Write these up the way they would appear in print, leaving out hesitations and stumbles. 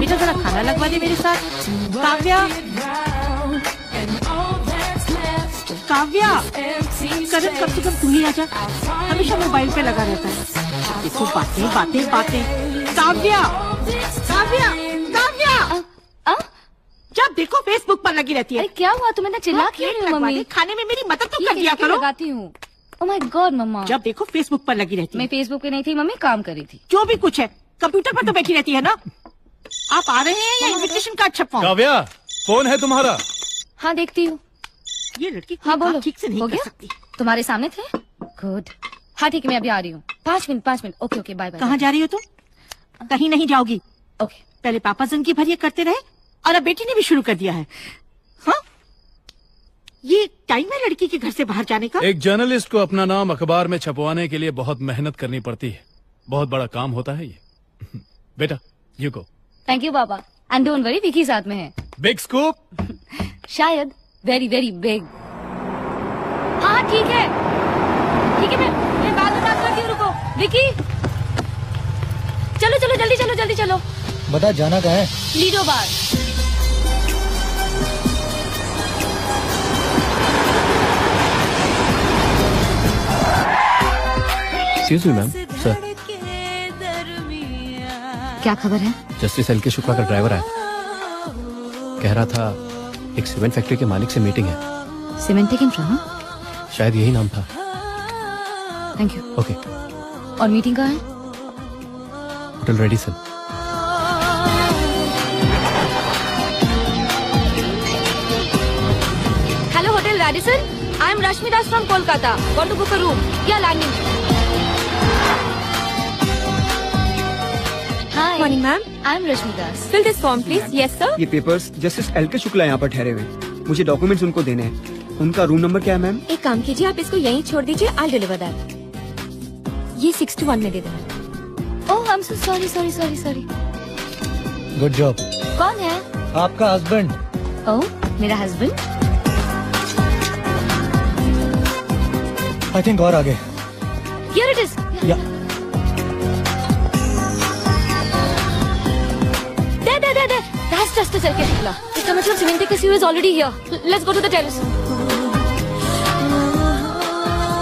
बेटा जरा खाना लगवा दे मेरे साथ। काव्या, काव्या, करण कम से कम तू ही आजा, हमेशा मोबाइल पे लगा रहता है। देखो बातें बातें बातें। काव्या, काव्या, काव्या, जब देखो फेसबुक पर लगी रहती है। अरे क्या हुआ, तुम्हें ना चिल्ला क्यों रही हो मम्मी? खाने में मेरी मदद तो कर दिया करो। लगाती हूँ। ओह माय गॉड मम्मा, जब देखो फेसबुक पर लगी रहती है। मैं फेसबुक पे नहीं थी मम्मी, काम कर रही थी। जो भी कुछ है, कंप्यूटर पर तो बैठी रहती है ना। आप आ रहे हैं या इन्विटेशन कार्ड छपवाऊं? काव्या, फोन है तुम्हारा? हाँ देखती हूँ। ये लड़की हाँ बोलो, ठीक से नहीं कर सकती। तुम्हारे सामने थे? गुड। हाँ ठीक है, मैं अभी आ रही हूँ। 5 minute. Okay okay, bye bye. कहाँ जा रही हो तुम? कहीं नहीं जाओगी। ओके। पहले पापा जिंदगी भर ये करते रहे और अब बेटी ने भी शुरू कर दिया है। हाँ, ये टाइम है लड़की के घर से बाहर जाने का। एक जर्नलिस्ट को अपना नाम अखबार में छपवाने के लिए बहुत मेहनत करनी पड़ती है, बहुत बड़ा काम होता है ये। बेटा यू गो। थैंक यू पापा, एंड डोंट वरी, विकी साथ में है। Big scoop? शायद वेरी वेरी बिग। हाँ ठीक है, मैं बाद में बात करती हूँ, रुको। विकी चलो जल्दी चलो। बता जाना कहाँ है? Lido bar. Excuse me ma'am. Sir, क्या खबर है? जस्टिस एल के शुक्ला का ड्राइवर आया, कह रहा था एक सीमेंट फैक्ट्री के मालिक से मीटिंग है। Cement taken from? शायद यही नाम था। Thank you. ओके। और मीटिंग कहाँ है? Hotel Radisson. Hello hotel Radisson, I am Rashmi Das from Kolkata. Want to book a room या landing? Hi morning ma'am, I am Rashmi Das. Fill this form please. Yes sir. ये papers justice L K Shukla यहाँ पर ठहरे हुए, मुझे डॉक्यूमेंट्स उनको देने हैं। उनका रूम नंबर क्या है मैम? एक काम कीजिए, आप इसको यहीं छोड़ दीजिए, आई डिलीवर दैट। ये 621 में दे देना। Oh I am so sorry. Good job. कौन है? आपका हस्बैंड। ओह मेरा हस्बैंड। आई थिंक और आगे। Here it is. या दे that's just a second Shukla. इसका मतलब सीमेंट का सीवर is already here. Let's go to the terrace.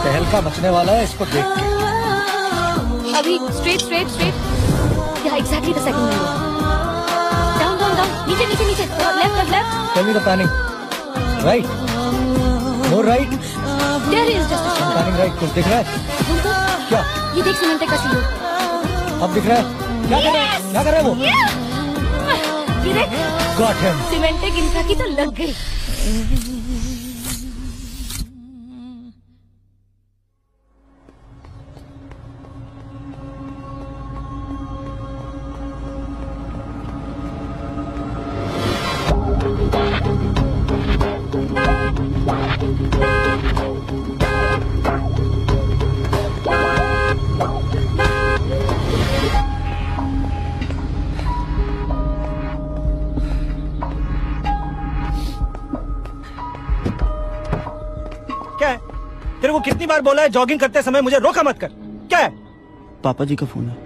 तहलका मचने वाला है, इसको देख के। अभी स्ट्रेट। या exactly the second window. Down नीचे। Left. Tell me the planning. Right, more right. There is just a planning right. कुछ दिख रहा है क्या? ये देख सीमेंट का सीवर। अब दिख रहा है? क्या कर रहा है वो? ये देख, गॉट हिम। सीमेंट इनका की तो लग गई। तेरे को कितनी बार बोला है जॉगिंग करते समय मुझे रोका मत कर? क्या है? पापा जी का फोन है,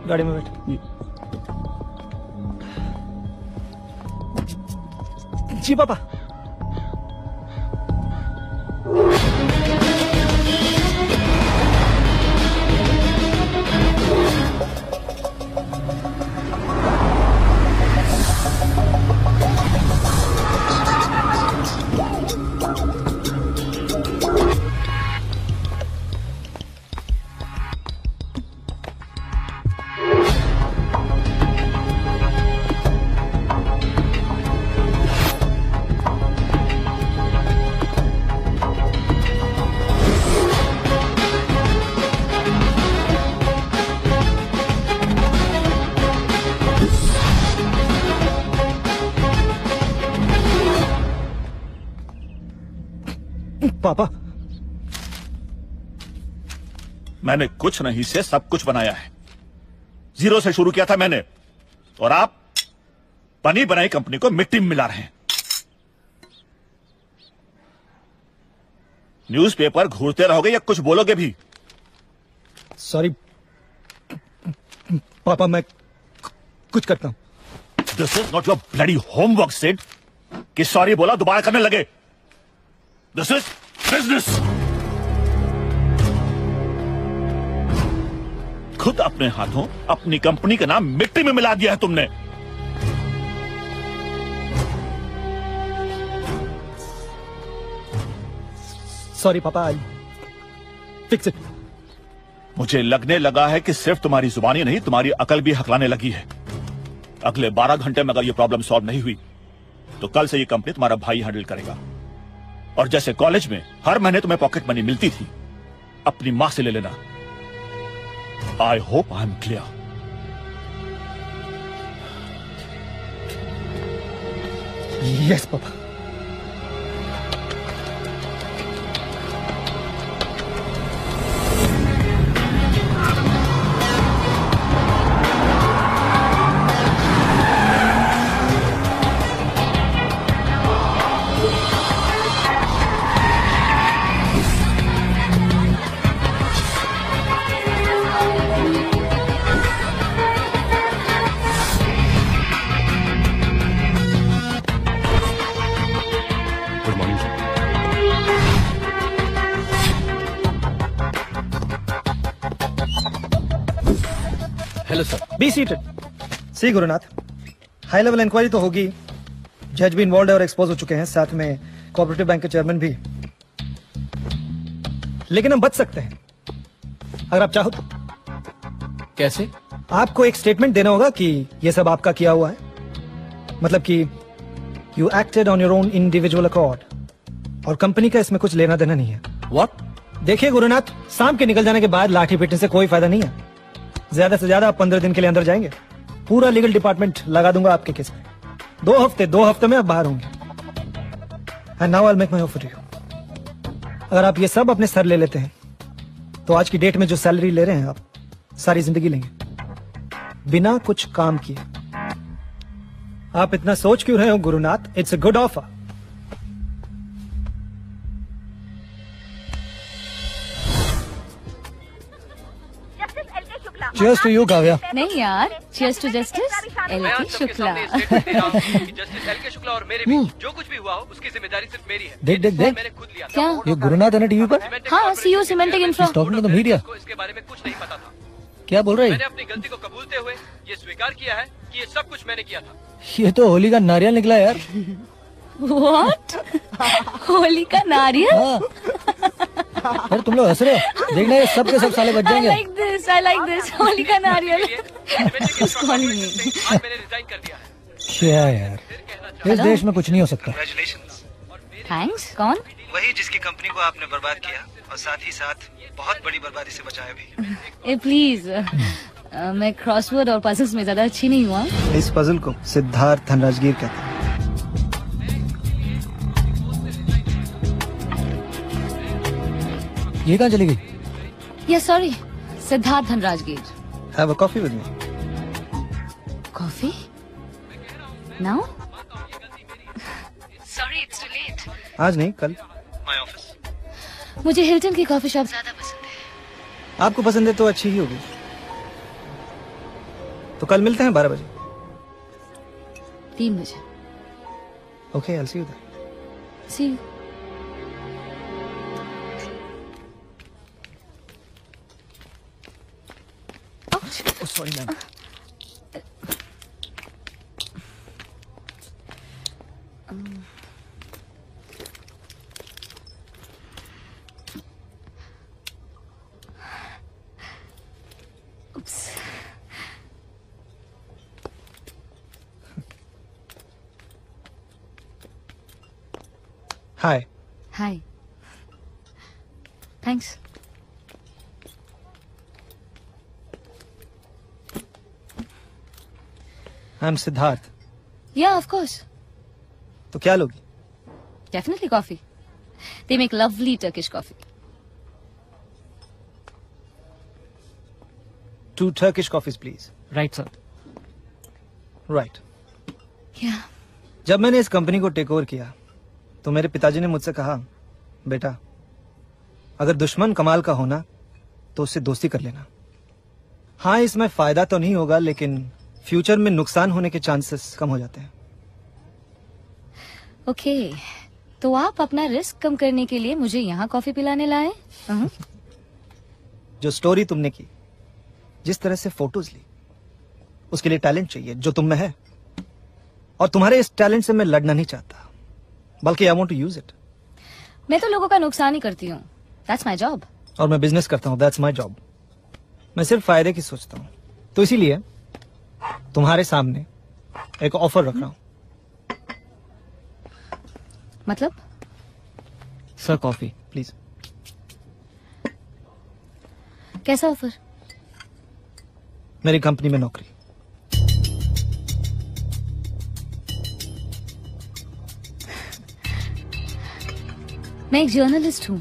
गाड़ी में बैठ। जी पापा। पापा, मैंने कुछ नहीं से सब कुछ बनाया है। जीरो से शुरू किया था मैंने, और आप बनी बनाई कंपनी को मिट्टी में मिला रहे हैं। न्यूज़पेपर घूरते रहोगे या कुछ बोलोगे भी? सॉरी पापा मैं कुछ करता हूँ। This is not your bloody homework Sid कि सॉरी बोला दोबारा करने लगे। This is business. खुद अपने हाथों अपनी कंपनी का नाम मिट्टी में मिला दिया है तुमने। सॉरी पापा, आई फिक्स इट। मुझे लगने लगा है कि सिर्फ तुम्हारी जुबानी नहीं तुम्हारी अकल भी हकलाने लगी है। अगले 12 घंटे में अगर ये प्रॉब्लम सॉल्व नहीं हुई तो कल से ये कंपनी तुम्हारा भाई हैंडल करेगा। और जैसे कॉलेज में हर महीने तुम्हें पॉकेट मनी मिलती थी, अपनी मां से ले लेना। I hope I am clear. Yes papa. Hello sir. Be seated. See Gurunath, high level inquiry तो होगी, जज भी इन्वॉल्व है और एक्सपोज हो चुके हैं, साथ में कोऑपरेटिव बैंक के चेयरमैन भी। लेकिन हम बच सकते हैं अगर आप चाहो तो। कैसे? आपको एक स्टेटमेंट देना होगा कि ये सब आपका किया हुआ है, मतलब कि you acted on your own individual accord, और कंपनी का इसमें कुछ लेना देना नहीं है। व्हाट? देखिए गुरुनाथ, शाम के निकल जाने के बाद लाठी पीटने से कोई फायदा नहीं है। ज्यादा से ज्यादा आप 15 दिन के लिए अंदर जाएंगे, पूरा लीगल डिपार्टमेंट लगा दूंगा आपके केस में। 2 हफ्ते में आप बाहर होंगे। And now I will make my offer to you. अगर आप ये सब अपने सर ले लेते हैं तो आज की डेट में जो सैलरी ले रहे हैं आप, सारी जिंदगी लेंगे बिना कुछ काम किए। आप इतना सोच क्यों रहे हो Gurunath? It's a good offer. Cheers to you Kavya. नहीं यार, cheers to justice L K. Shukla. Justice L K. Shukla और मेरे बीच जो कुछ भी हुआ हो उसकी जिम्मेदारी सिर्फ मेरी है। देख देख देख, मैंने खुद लिया। क्या? ये गुरुनाथ है ना टीवी पर? हाँ, CEO Semantic Infra. Talking to the media. इसके बारे में कुछ नहीं पता था। क्या बोल रही? मैंने अपनी गलती को कबूलते हुए ये स्वीकार किया है कि ये सब कुछ मैंने किया था। ये तो होली का नारियल निकला यार। What? होली का नारियल? हाँ। यार तुम लोग हंस रहे हो? देखना ये सब के सब साले बच जाएंगे। I like this. होली का नारियल। आज मैंने रिजाइन कर दिया है। क्या यार, इस देश में कुछ नहीं हो सकता। थैंक्स। कौन? वही जिसकी कंपनी को आपने बर्बाद किया और साथ ही साथ बहुत बड़ी बर्बादी से बचाया भी। प्लीज, मैं क्रॉसवर्ड और पजल्स में ज्यादा अच्छी नहीं हुआ। इस पजल को सिद्धार्थ धनराजगीर कहते हैं। ये कहाँ चली गई? या sorry, Siddharth Dhanrajgir. Have a coffee with me. Coffee? Now? Sorry, it's too late. आज नहीं, कल। My office. मुझे हिल्टन की कॉफी शॉप ज्यादा पसंद है। आपको पसंद है तो अच्छी ही होगी। तो कल मिलते हैं 12 बजे। 3 बजे। Okay, I will see you there. See you. Oh, sorry, ma'am. Oops. Hi. Hi. Thanks. I'm Siddharth. Yeah, of course. तो क्या लोगी? Definitely coffee. They make lovely Turkish coffee. 2 Turkish coffees, please. Right sir. Right. Yeah. जब मैंने इस company को take over किया तो मेरे पिताजी ने मुझसे कहा, बेटा अगर दुश्मन कमाल का होना तो उससे दोस्ती कर लेना, हाँ, इसमें फायदा तो नहीं होगा, लेकिन फ्यूचर में नुकसान होने के चांसेस कम हो जाते हैं। ओके, तो आप अपना रिस्क कम करने के लिए मुझे यहाँ कॉफी पिलाने लाए? जो स्टोरी तुमने की, जिस तरह से फोटोज ली, उसके लिए टैलेंट चाहिए जो तुम में है, और तुम्हारे इस टैलेंट से मैं लड़ना नहीं चाहता, बल्कि I want to use it. मैं तो लोगों का नुकसान ही करती हूँ, दैट्स माय जॉब। और मैं बिजनेस करता हूँ, दैट्स माय जॉब। मैं सिर्फ फायदे की सोचता हूँ, तो इसीलिए तुम्हारे सामने एक ऑफर रख रहा हूँ। मतलब? Sir coffee please. कैसा ऑफर? मेरी कंपनी में नौकरी। मैं एक जर्नलिस्ट हूँ,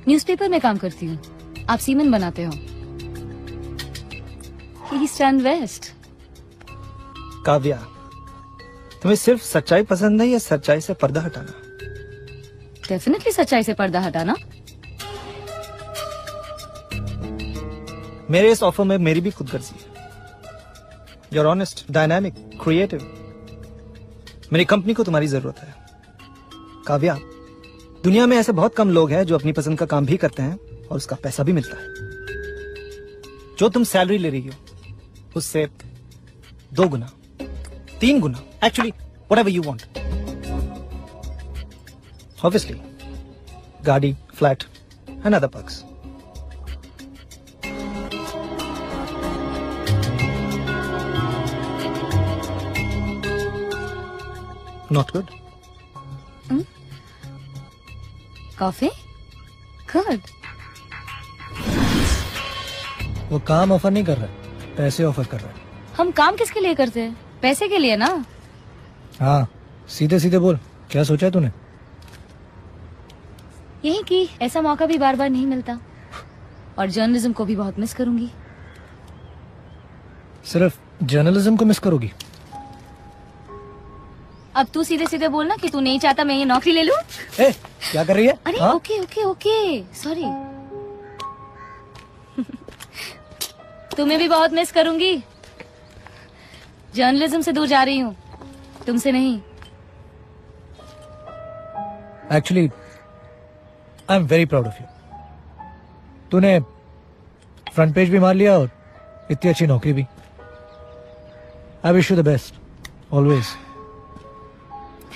न्यूज़पेपर में काम करती हूँ, आप सीमेंट बनाते हो। East and waste. काव्या, तुम्हें सिर्फ सच्चाई पसंद है या सच्चाई से पर्दा हटाना? डेफिनेटली सच्चाई से पर्दा हटाना। मेरे इस ऑफर में मेरी भी खुदगर्जी है। You're honest, dynamic, creative. मेरी कंपनी को तुम्हारी जरूरत है। काव्या, दुनिया में ऐसे बहुत कम लोग हैं जो अपनी पसंद का काम भी करते हैं और उसका पैसा भी मिलता है। जो तुम सैलरी ले रही हो उससे 2 गुना, 3 गुना, actually whatever you want. Obviously, गाड़ी, flat and other perks. Not good. Coffee? Good. वो काम ऑफर नहीं कर रहा, पैसे ऑफर कर रहा है। हम काम किसके लिए करते हैं? पैसे के लिए ना। हाँ, सीधे सीधे बोल, क्या सोचा है तूने? यही कि ऐसा मौका भी बार बार नहीं मिलता, और जर्नलिज्म को भी बहुत मिस करूंगी। सिर्फ जर्नलिज्म को मिस करोगी? अब तू सीधे सीधे बोलना कि तू नहीं चाहता मैं ये नौकरी ले लूं। ए, क्या कर रही है? अरे हाँ? Okay okay okay, sorry. तुम्हें भी बहुत मिस करूंगी। जर्नलिज्म से दूर जा रही हूँ, तुमसे नहीं। Actually I am very proud of you. तूने फ्रंट पेज भी मार लिया और इतनी अच्छी नौकरी भी। I wish you the best always.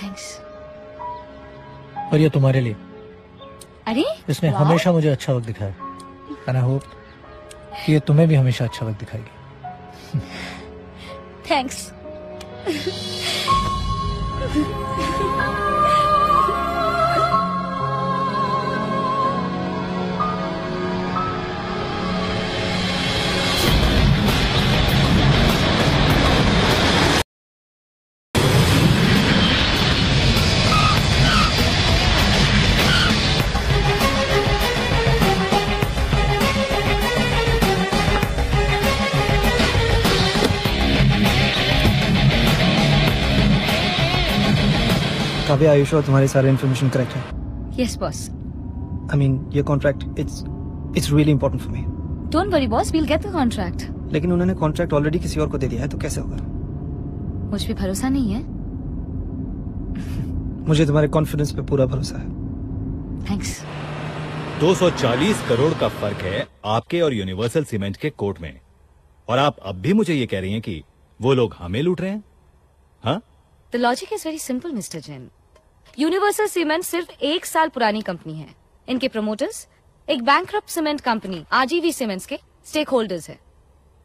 Thanks. और ये तुम्हारे लिए। अरे इसने वाह। हमेशा मुझे अच्छा वक्त दिखाया, एंड आई होप कि ये तुम्हें भी हमेशा अच्छा वक्त दिखाएगी। थैंक्स। काव्या, आयुष, तुम्हारी सारी इन्फॉर्मेशन करेक्ट है? Yes boss. आई मीन ये contract it's really important for me. Don't worry boss, we'll get the contract. लेकिन उन्होंने कॉन्ट्रैक्ट ऑलरेडी किसी और को दे दिया है, तो कैसे होगा? मुझ पे भरोसा नहीं है? मुझे तुम्हारे कॉन्फिडेंस पे पूरा भरोसा है। थैंक्स। 240 करोड़ का फर्क है आपके और यूनिवर्सल सीमेंट के कोर्ट में, और आप अब भी मुझे ये कह रही हैं कि वो लोग हमें लूट रहे हैं? हाँ? The logic is very simple mister Jain. Universal cement सिर्फ 1 साल पुरानी कंपनी है। इनके प्रमोटर्स एक bankrupt cement company RGV cements के स्टेक होल्डर्स है।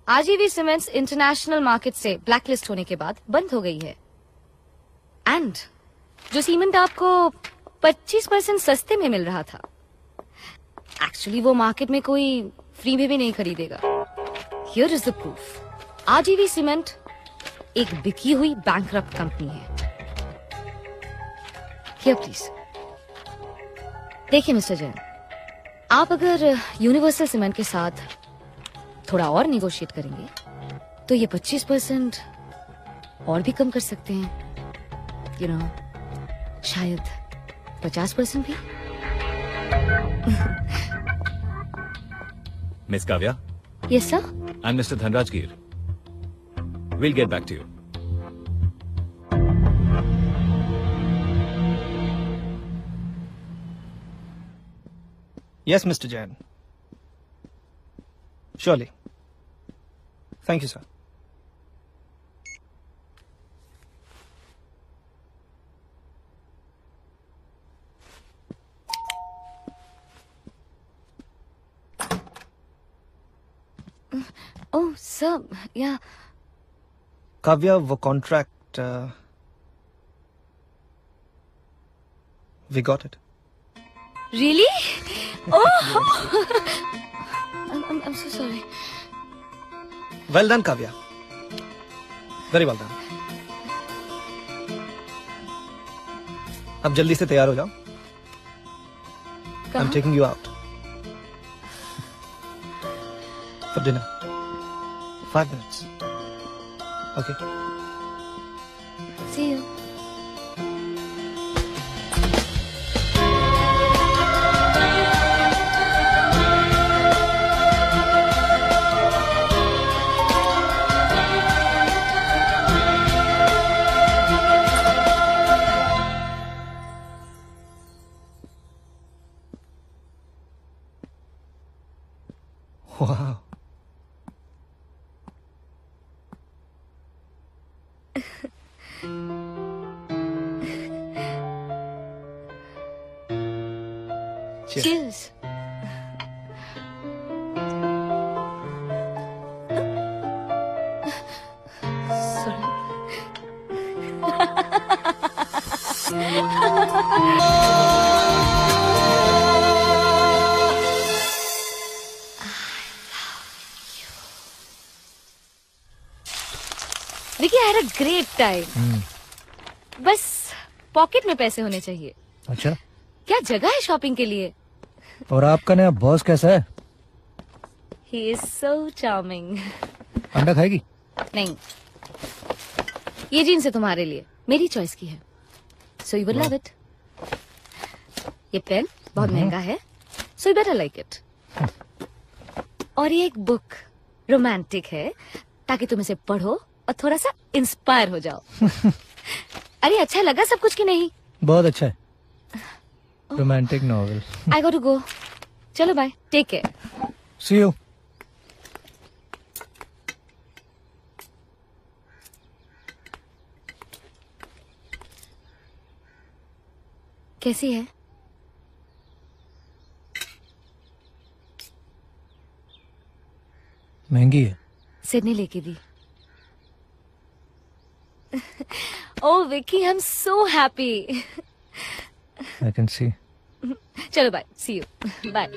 आरजीवी सीमेंट्स इंटरनेशनल मार्केट से ब्लैकलिस्ट होने के बाद बंद हो गई है, एंड जो सीमेंट आपको 25% सस्ते में मिल रहा था, एक्चुअली वो मार्केट में कोई फ्री में भी नहीं खरीदेगा। Here is the proof. RGV cement एक बिकी हुई बैंकरप्ट कंपनी है। हियर प्लीज देखिए मिस्टर जैन, आप अगर यूनिवर्सल सीमेंट के साथ थोड़ा और निगोशिएट करेंगे तो ये 25% और भी कम कर सकते हैं। यू नो, शायद 50% भी। Miss Kavya, yes sir. I'm Mr. Dhanraj Gir. We'll get back to you. Yes, Mr. Jain. Surely. Thank you, sir. Oh, sir. Yeah. Kavya, वो contract, we got it. Really? Oh! I'm so sorry. Well done, Kavya. Very well done. अब जल्दी से तैयार हो जाओ. I'm taking you out. For dinner. 5 minutes. Okay. See you. Wow. Cheers. Vicky, I had a great time. बस pocket में पैसे होने चाहिए. अच्छा, क्या जगह है शॉपिंग के लिए? और आपका नया बॉस कैसा है? He is so charming. अंडा खाएगी? नहीं, ये जीन्स है तुम्हारे लिए, मेरी चॉइस की है. So you will love it. ये पेन बहुत महंगा है, so you better like it. और ये एक बुक रोमांटिक है, ताकि तुम इसे पढ़ो और थोड़ा सा इंस्पायर हो जाओ. अरे अच्छा लगा सब कुछ कि नहीं? बहुत अच्छा है. Romantic novel. I got to go. चलो bye. Take care. See you. कैसी है? महंगी है. सिडनी लेके दी. Oh Vicky, I'm so happy. I can see. चलो बाय. See you. Bye.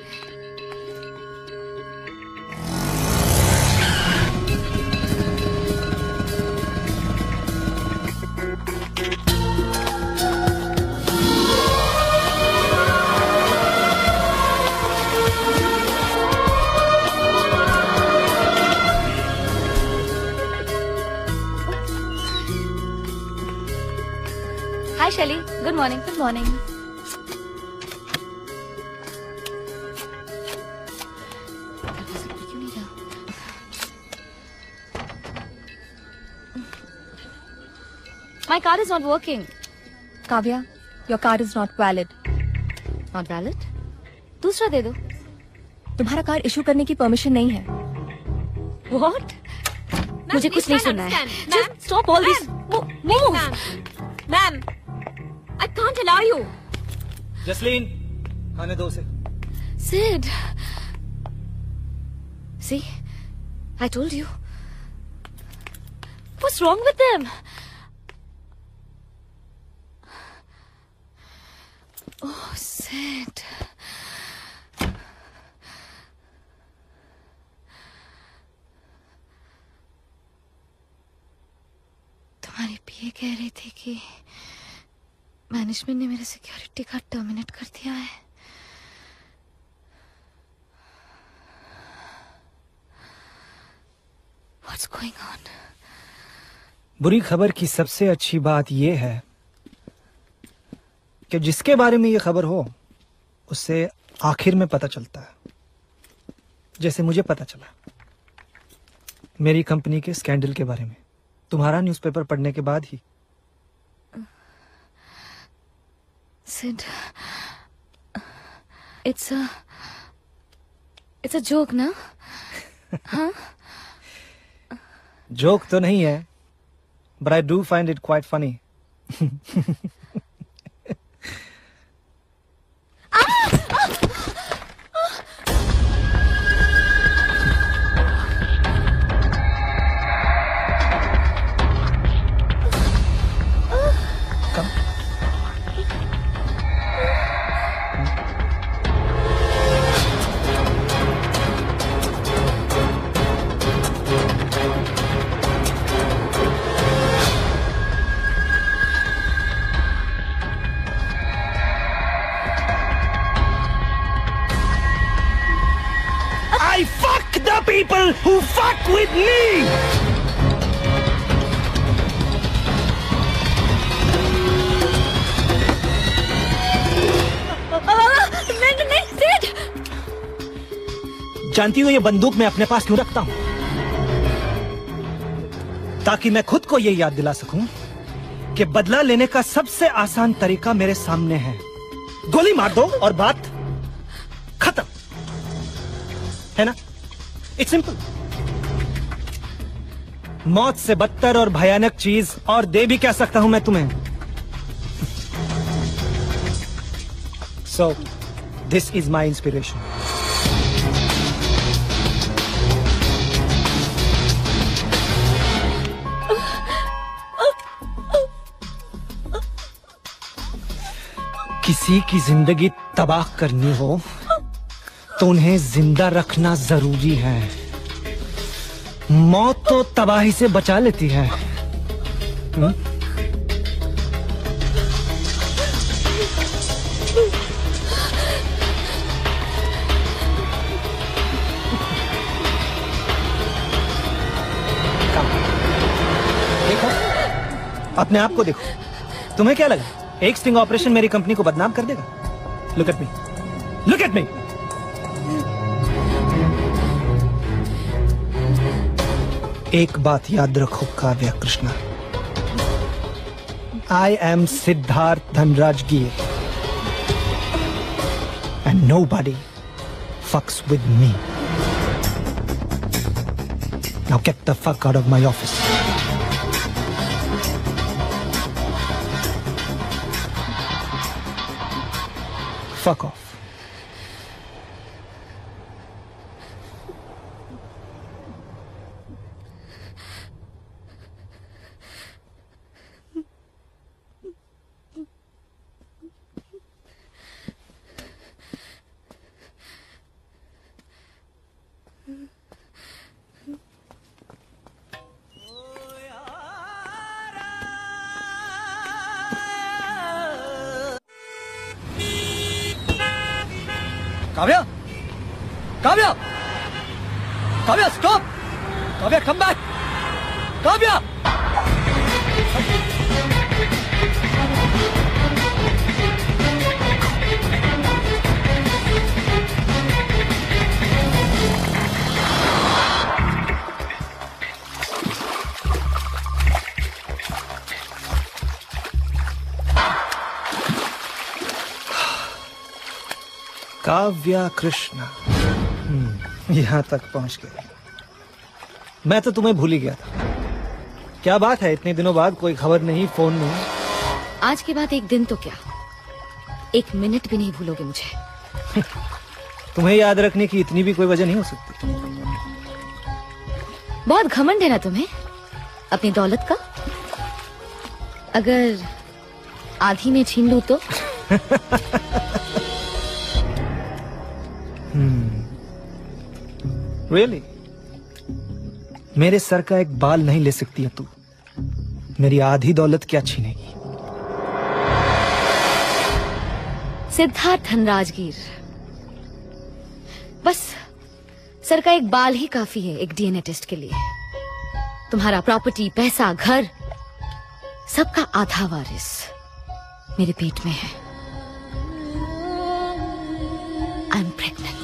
Hi Shelly. Good morning. Good morning. My card is not working. Kavya, your card is not valid. Not valid? दूसरा दे दो. तुम्हारा card issue करने की permission नहीं है. What? मुझे कुछ नहीं सुनना है. Just stop all this. Move. Ma'am, I can't allow you. Jasleen, आने दो उसे. Sid. See? I told you. What's wrong with them? Oh, Sid. तुम्हारी पीए कह रही थी कि मैनेजमेंट ने मेरे सिक्योरिटी कार्ड टर्मिनेट कर दिया है. What's going on? बुरी खबर की सबसे अच्छी बात यह है कि जिसके बारे में ये खबर हो उससे आखिर में पता चलता है, जैसे मुझे पता चला. मेरी कंपनी के स्कैंडल के बारे में, तुम्हारा न्यूज़पेपर पढ़ने के बाद ही। सिड, इट्स अ जोक ना? हाँ? जोक तो नहीं है, but I do find it quite funny. I fuck the people who fuck with me! नहीं, सिड! जानती हो ये बंदूक मैं अपने पास क्यों रखता हूं? ताकि मैं खुद को ये याद दिला सकूं कि बदला लेने का सबसे आसान तरीका मेरे सामने है। गोली मार दो और बात खत्म, है ना? It's simple. मौत से बदतर और भयानक चीज और दे भी क्या सकता हूं मैं तुम्हें? So this is my inspiration. किसी की जिंदगी तबाह करनी हो तो उन्हें जिंदा रखना जरूरी है। मौत तो तबाही से बचा लेती है। देखो, अपने आप को देखो। तुम्हें क्या लगा एक स्टिंग ऑपरेशन मेरी कंपनी को बदनाम कर देगा? Look at me, look at me. एक बात याद रखो Kavya Krishna, I am Siddharth Dhanrajgir and nobody fucks with me. Now get the fuck out of my office. Fuck off. Kavya, Kavya, Kavya, stop! Kavya, come back! Kavya! Kavya Krishna, यहां तक पहुंच गए। मैं तो तुम्हें भूल ही गया था। क्या बात है, इतने दिनों बाद कोई खबर नहीं, फोन नहीं। आज के बाद एक दिन तो क्या, एक मिनट भी नहीं भूलोगे मुझे। तुम्हें याद रखने की इतनी भी कोई वजह नहीं हो सकती। बहुत घमंड है ना तुम्हें अपनी दौलत का? अगर आधी में छीन लूं तो? Really? मेरे सर का एक बाल नहीं ले सकती है तू। मेरी आधी दौलत क्या छीनेगी? सिद्धार्थ धनराजगीर, बस सर का एक बाल ही काफी है एक डीएनए टेस्ट के लिए। तुम्हारा प्रॉपर्टी, पैसा, घर, सबका आधा वारिस मेरे पेट में है। I am pregnant.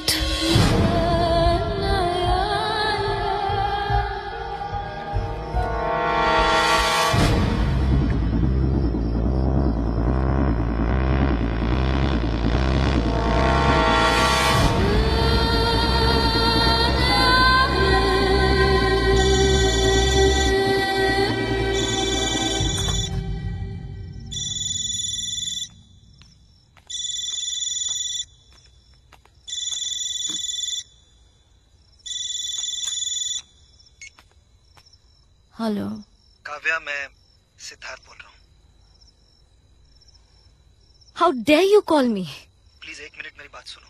Hello Kavya, मैं सिद्धार्थ बोल रहा हूँ। How dare you call me? Please 1 minute मेरी बात सुनो।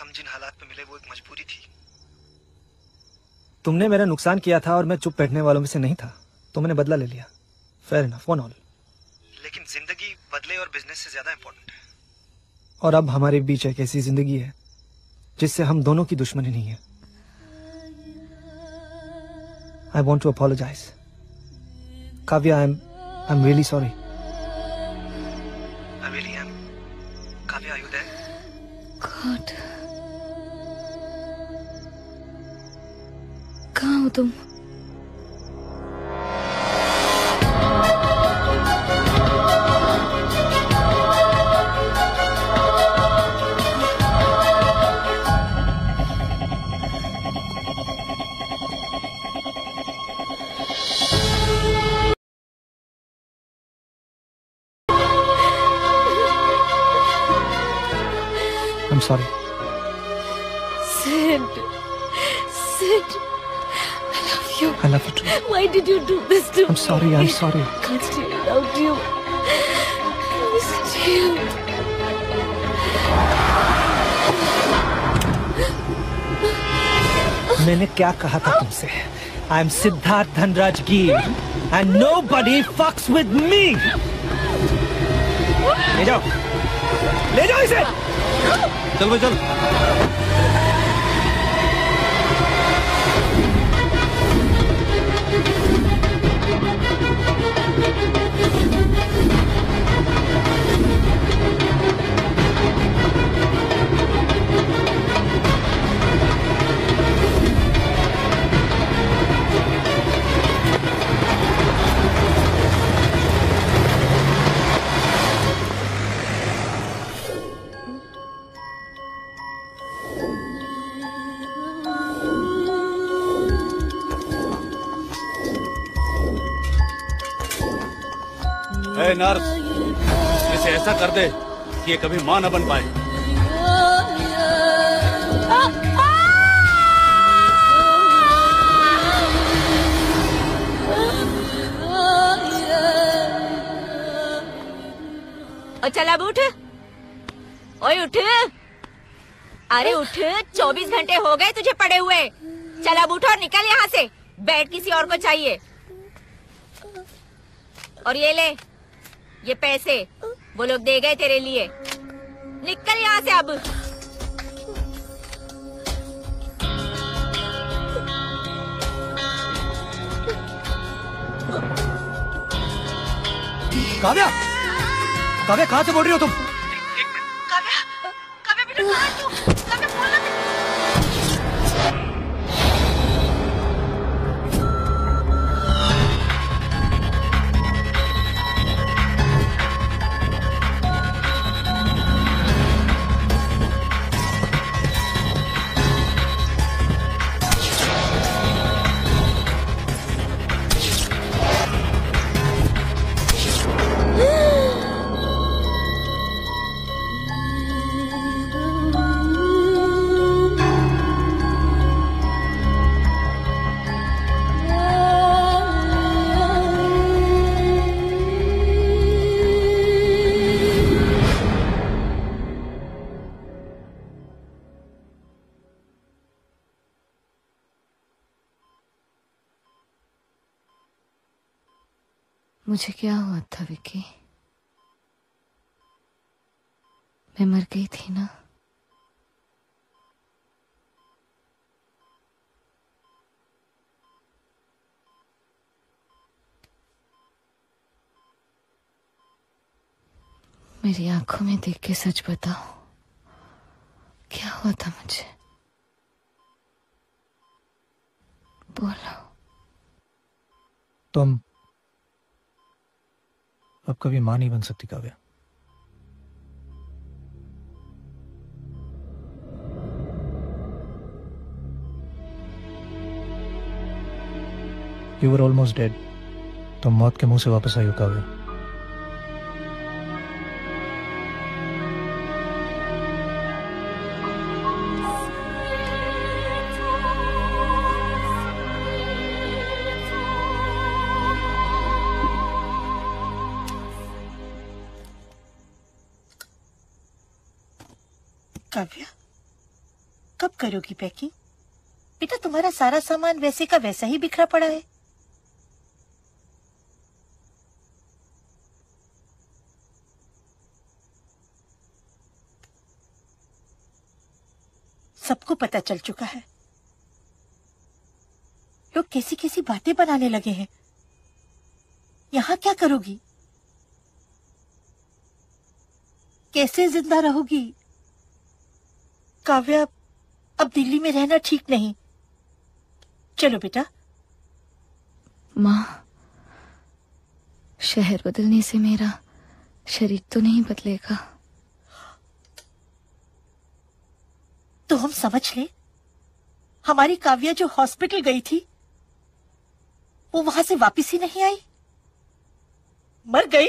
हम जिन हालात में मिले वो एक मजबूरी थी। तुमने मेरा नुकसान किया था और मैं चुप बैठने वालों में से नहीं था, तो मैंने बदला ले लिया। Fair enough, one all. लेकिन जिंदगी बदले और बिजनेस से ज्यादा इंपॉर्टेंट है। और अब हमारे बीच एक ऐसी जिंदगी है जिससे हम दोनों की दुश्मनी नहीं है। I want to apologize. Kavya, I'm really sorry. I really am. Kavya, are you there? God. कहाँ हो तुम? I'm sorry. Sid. Sid. I love you. I love you too. Why did you do this to me? I'm sorry, I'm sorry. I can't stay without you. I miss you. मैंने क्या कहा था तुमसे? I'm Siddharth Dhanraj Gill and nobody fucks with me. ले जाओ इसे। चल भाई चल। ए नर्स, इसे ऐसा कर दे कि ये कभी मां न बन पाए। और चल अब उठ। ओए उठ। अरे उठ, 24 घंटे हो गए तुझे पड़े हुए। चल अब उठ और निकल यहाँ से। बेड किसी और को चाहिए। और ये ले, ये पैसे वो लोग दे गए तेरे लिए। निकल यहाँ से अब। काव्या, काव्या कहाँ से बोल रही हो तुम? काव्या, काव्या बेटा कहाँ है तू? काव्या बोल ना। मुझे क्या हुआ था विकी? मैं मर गई थी ना। मेरी आंखों में देख के सच बताओ, क्या हुआ था मुझे? बोलो। तुम अब कभी मां नहीं बन सकती Kavya. You were almost dead. तुम मौत के मुंह से वापस आई हो काव्या। काव्या, कब करोगी पैकिंग? बेटा तुम्हारा सारा सामान वैसे का वैसा ही बिखरा पड़ा है। सबको पता चल चुका है, लोग कैसी कैसी बातें बनाने लगे हैं। यहाँ क्या करोगी? कैसे जिंदा रहोगी? काव्या, अब दिल्ली में रहना ठीक नहीं। चलो बेटा। माँ, शहर बदलने से मेरा शरीर तो नहीं बदलेगा। तो हम समझ ले, हमारी काव्या जो हॉस्पिटल गई थी वो वहां से वापस ही नहीं आई, मर गई।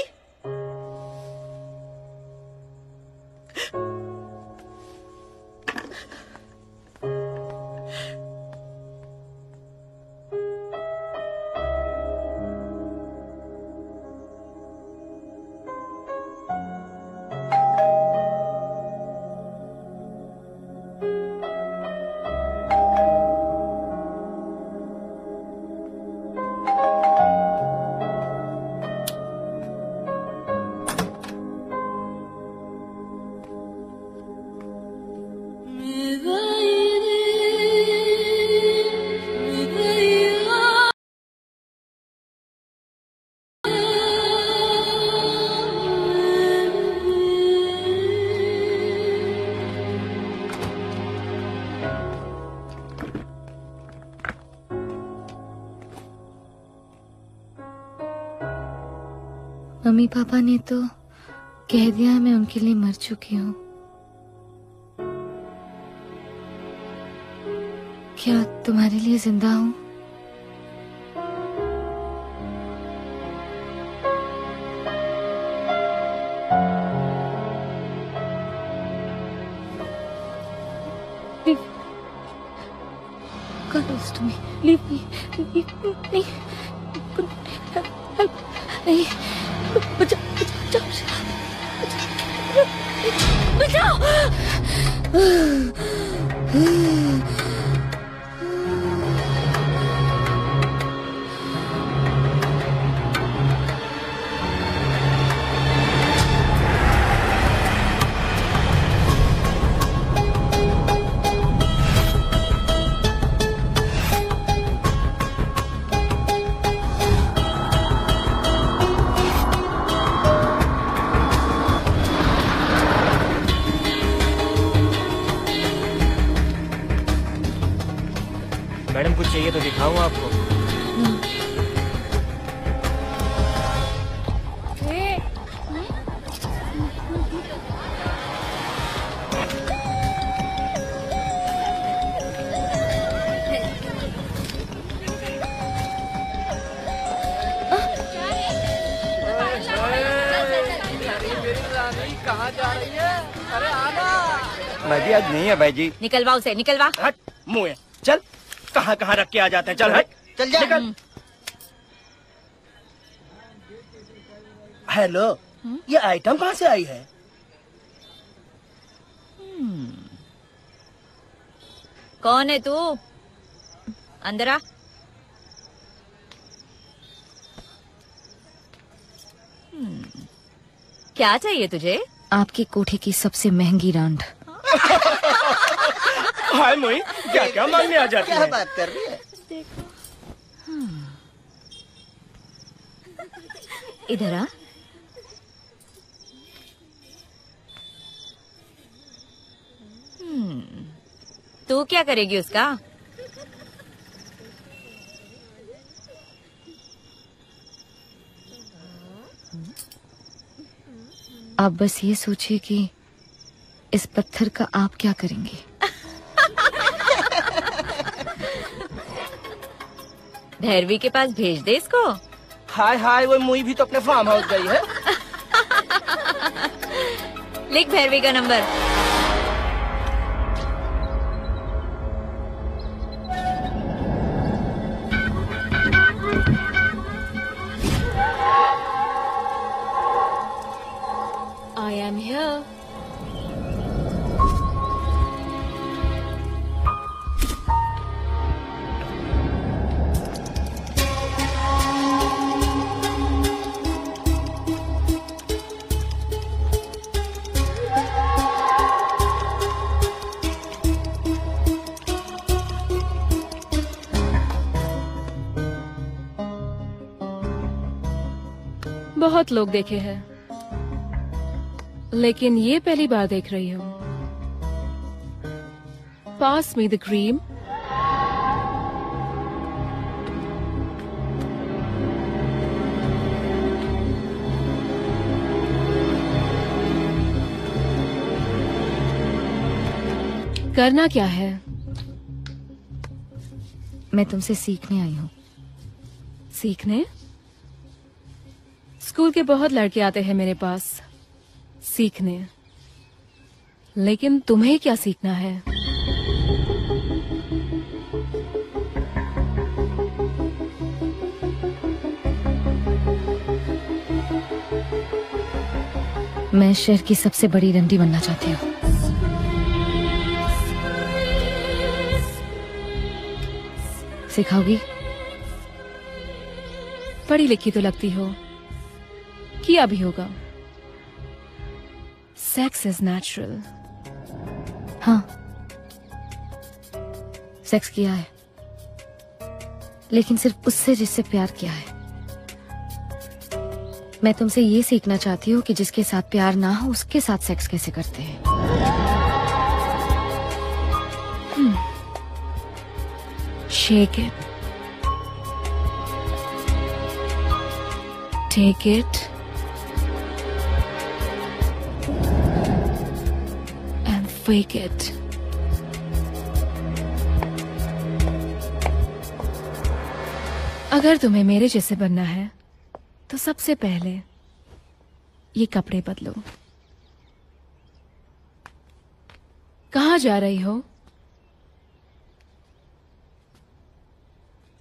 मम्मी पापा ने तो कह दिया मैं उनके लिए मर चुकी हूँ। क्या तुम्हारे लिए जिंदा हूँ? God is to me. Leave me. Leave me. Help. नहीं, बचाओ। मैडम कुछ चाहिए तो दिखाऊं आपको? कहाँ जा रही है? अरे आना। भाई आज नहीं है भाई जी। निकलवा उसे, निकलवा। हट मुँह चल, कहाँ कहाँ रख के आ जाते हैं। चल हट, चल जा। निकल। हेलो, ये आइटम कहाँ से आई है? कौन है तू? अंदर आ। क्या चाहिए तुझे? आपकी कोठी की सबसे महंगी रांड। हाय मोई, क्या क्या मांगने आ जाती है? क्या बात कर रही है? इधर आ। तू क्या करेगी उसका? आप बस ये सोचिए कि इस पत्थर का आप क्या करेंगे। भैरवी के पास भेज दे इसको। हाय हाय, वो मुई भी तो अपने फार्म हाउस गई है। लिख भैरवी का नंबर। I am here. बहुत लोग देखे हैं, लेकिन ये पहली बार देख रही हूँ। पास मी द क्रीम। करना क्या है? मैं तुमसे सीखने आई हूँ। सीखने? स्कूल के बहुत लड़के आते हैं मेरे पास सीखने, लेकिन तुम्हें क्या सीखना है? मैं शहर की सबसे बड़ी रंडी बनना चाहती हूँ। सिखाओगी? पढ़ी लिखी तो लगती हो, किया भी होगा। Sex is natural. हाँ, सेक्स किया है, लेकिन सिर्फ उससे जिससे प्यार किया है। मैं तुमसे ये सीखना चाहती हूँ कि जिसके साथ प्यार ना हो उसके साथ सेक्स कैसे करते हैं। Shake it. Take it. And fake it. अगर तुम्हें मेरे जैसे बनना है तो सबसे पहले ये कपड़े बदलो। कहाँ जा रही हो?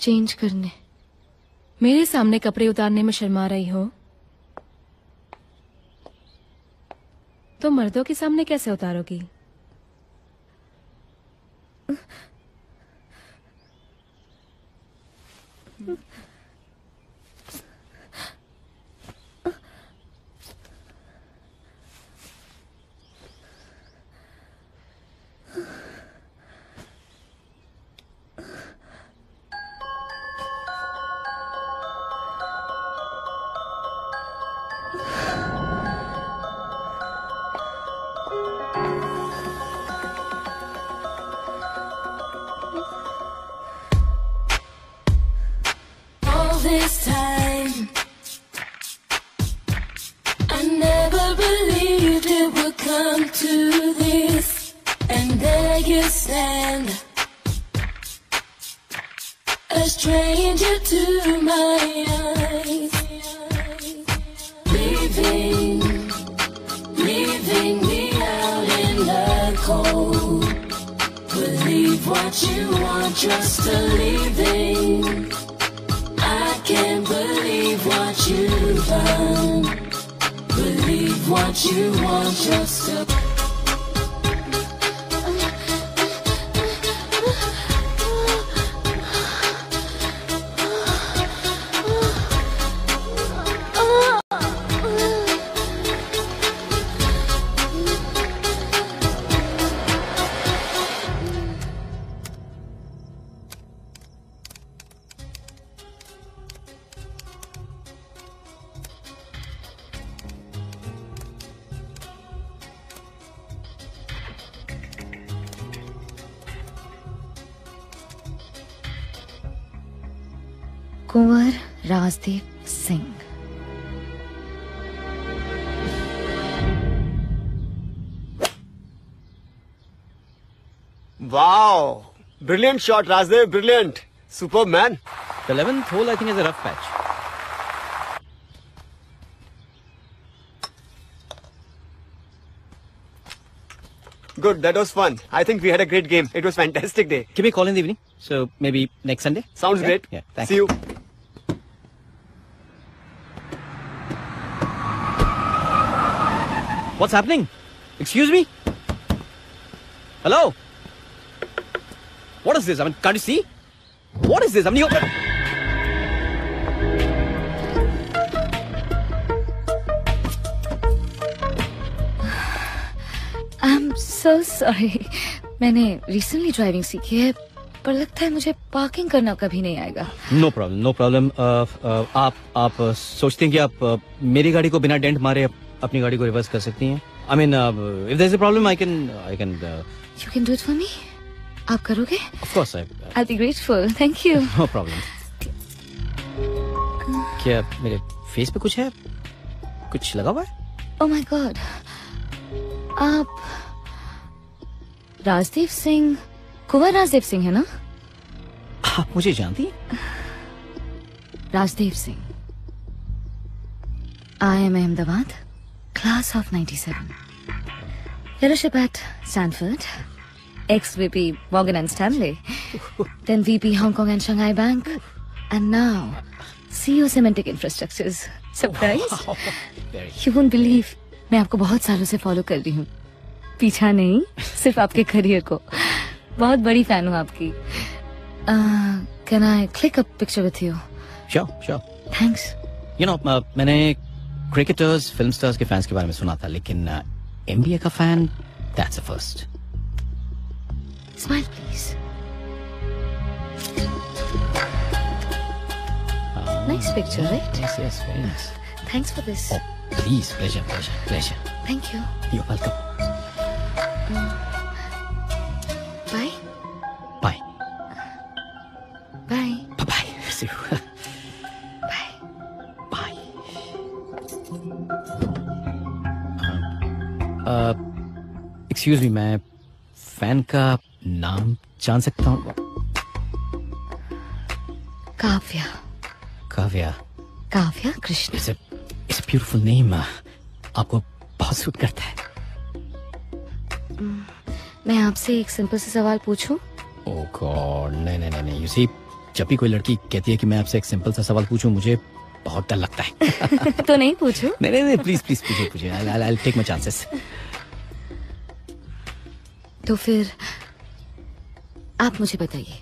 चेंज करने। मेरे सामने कपड़े उतारने में शर्मा रही हो तो मर्दों के सामने कैसे उतारोगी? This time I never believed it would come to this, and there you stand, a stranger to my eyes, leaving me out in the cold. Believe what you want, just a leaving. I can't believe what you've done. Believe what you want, just a Kunwar Rajdeep Singh. Wow! Brilliant shot, Rajdev. Brilliant. Superb, man. The 11th hole, I think, is a rough patch. Good. That was fun. I think we had a great game. It was a fantastic day. Give me a call in the evening. So maybe next Sunday. Sounds great. Yeah. Thanks. See you. What's happening? Excuse me? Hello? What is this? I mean, can't you see? What is this? I mean, I'm so sorry. मैंने recently driving सीखी है, पर लगता है मुझे parking करना कभी नहीं आएगा। No problem, no problem. आप सोचते हैं कि आप मेरी गाड़ी को बिना डेंट मारे अपनी गाड़ी को रिवर्स कर सकती हैं? I mean, if there's a problem, I can. You can do it for me? आप करोगे? Of course, I'll be grateful. Thank you. No problem. क्या मेरे फेस पे कुछ है? कुछ लगा हुआ है? Oh my God. आप राजदेव सिंह, कुंवर राजदेव सिंह है ना? आप मुझे जानती हैं? Rajdev Singh. IIM Ahmedabad, class of 97. Fellowship at Stanford. Ex-VP Morgan and Stanley. Then VP Hong Kong and Shanghai Bank. And now CEO Cementic Infrastructures. Surprise? Wow. You won't believe. मैं आपको बहुत सालों से फॉलो कर रही हूँ। पीछा नहीं, सिर्फ आपके करियर को। बहुत बड़ी फैन हूँ आपकी। Can I click a picture with you? Sure. Thanks. You know, मैंने क्रिकेटर्स, फिल्म स्टार्स के फैंस के बारे में सुना था, लेकिन MBA का fan, that's a first. Smile, please. Nice picture, right? Yes, very nice. Thanks for this. Oh, please, pleasure. Thank you. You're welcome. Bye. Bye. Bye. Bye. See you. Bye. Excuse me, मैं fan का नाम जान सकता हूँ? Kavya Krishna. It's a beautiful name. आपको बहुत suit करता है। मैं आपसे एक सिंपल सा सवाल पूछूं? Oh God, नहीं। You see, जब भी कोई लड़की कहती है कि मैं आपसे एक सिंपल सा सवाल पूछूं, मुझे बहुत डर लगता है। तो नहीं पूछूं? नहीं, प्लीज पूछिए। I'll take my chances. तो फिर आप मुझे बताइए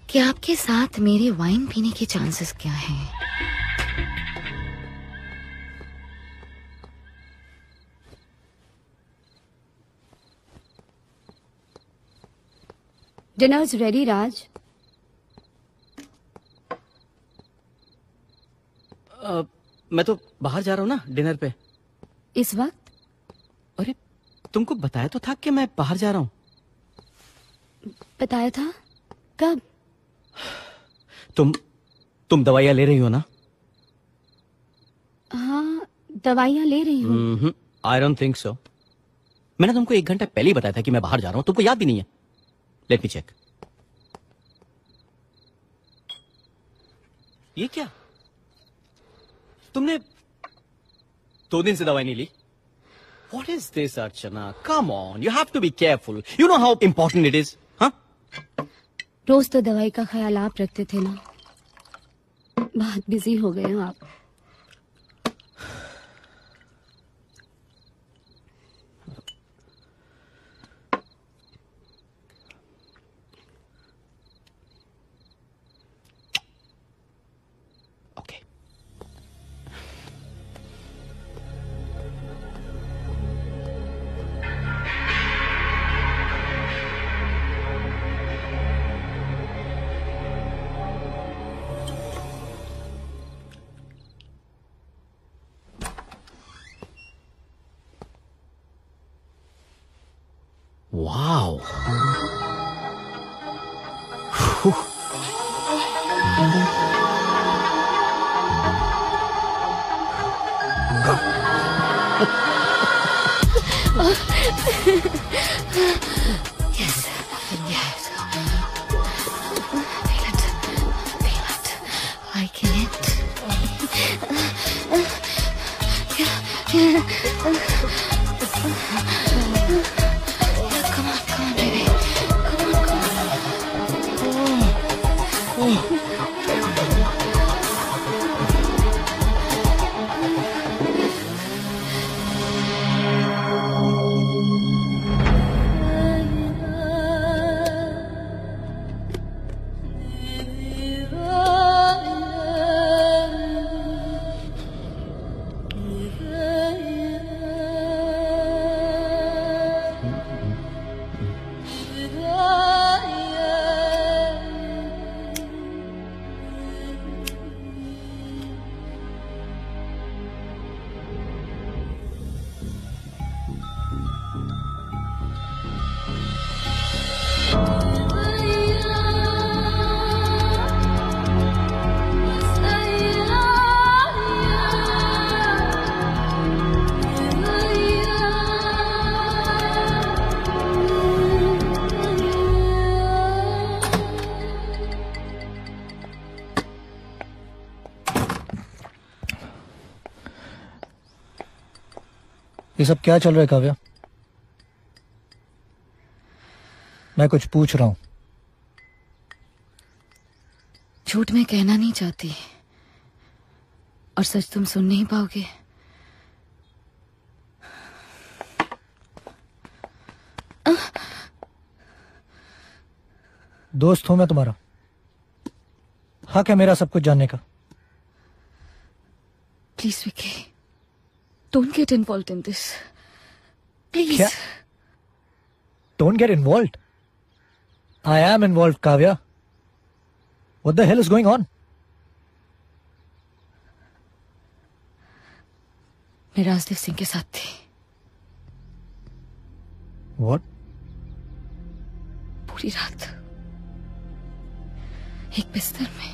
कि आपके साथ मेरे वाइन पीने के चांसेस क्या हैं? Dinner's ready, Raj. मैं तो बाहर जा रहा हूँ ना डिनर पे। इस वक्त? अरे तुमको बताया तो था कि मैं बाहर जा रहा हूँ। बताया था? कब? तुम दवाइयाँ ले रही हो ना? हाँ, दवाइयाँ ले रही हूँ। I don't think so. मैंने तुमको 1 घंटा पहले ही बताया था कि मैं बाहर जा रहा हूँ, तुमको याद भी नहीं है। Let me check. ये क्या? तुमने 2 दिन से दवाई नहीं ली? What is this, Archana? Come on, you have to be careful. You know how important it is, huh? रोज तो दवाई का ख्याल आप रखते थे ना। बहुत बिजी हो गए हो आप। Wow. Yes. Feel it. Liking it. Come on, baby. ये सब क्या चल रहा है काव्या? मैं कुछ पूछ रहा हूं। झूठ मैं कहना नहीं चाहती और सच तुम सुन नहीं पाओगे। दोस्त हूं मैं तुम्हारा, हक है मेरा सब कुछ जानने का। Please Vicky, don't get involved in this please. क्या? Don't get involved? I am involved Kavya. What the hell is going on? मैं राजदेव सिंह के साथ थी। व्हाट? पूरी रात एक बिस्तर में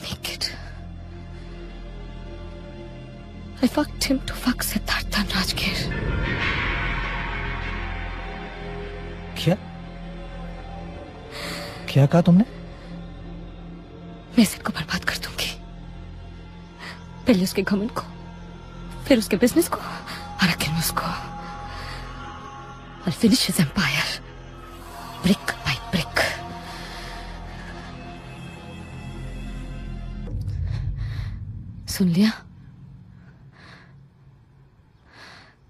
naked. I fucked him to fuck Siddharth Rajgir. क्या? क्या कहा तुमने? मैं सिद्ध को बर्बाद कर दूंगी। पहले उसके घमंड को, फिर उसके बिजनेस को और आखिर में उसको। I'll finish his empire, brick by brick. सुन लिया?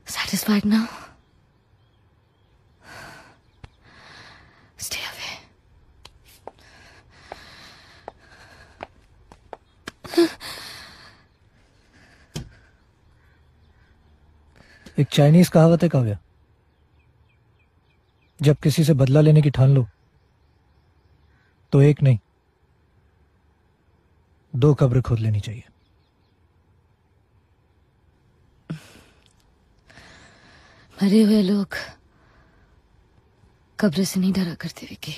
Satisfied now? Stay away. एक चाइनीज कहावत है काव्या, जब किसी से बदला लेने की ठान लो तो एक नहीं 2 कब्र खोद लेनी चाहिए। मरे हुए लोग कब्र से नहीं डरा करते विकी।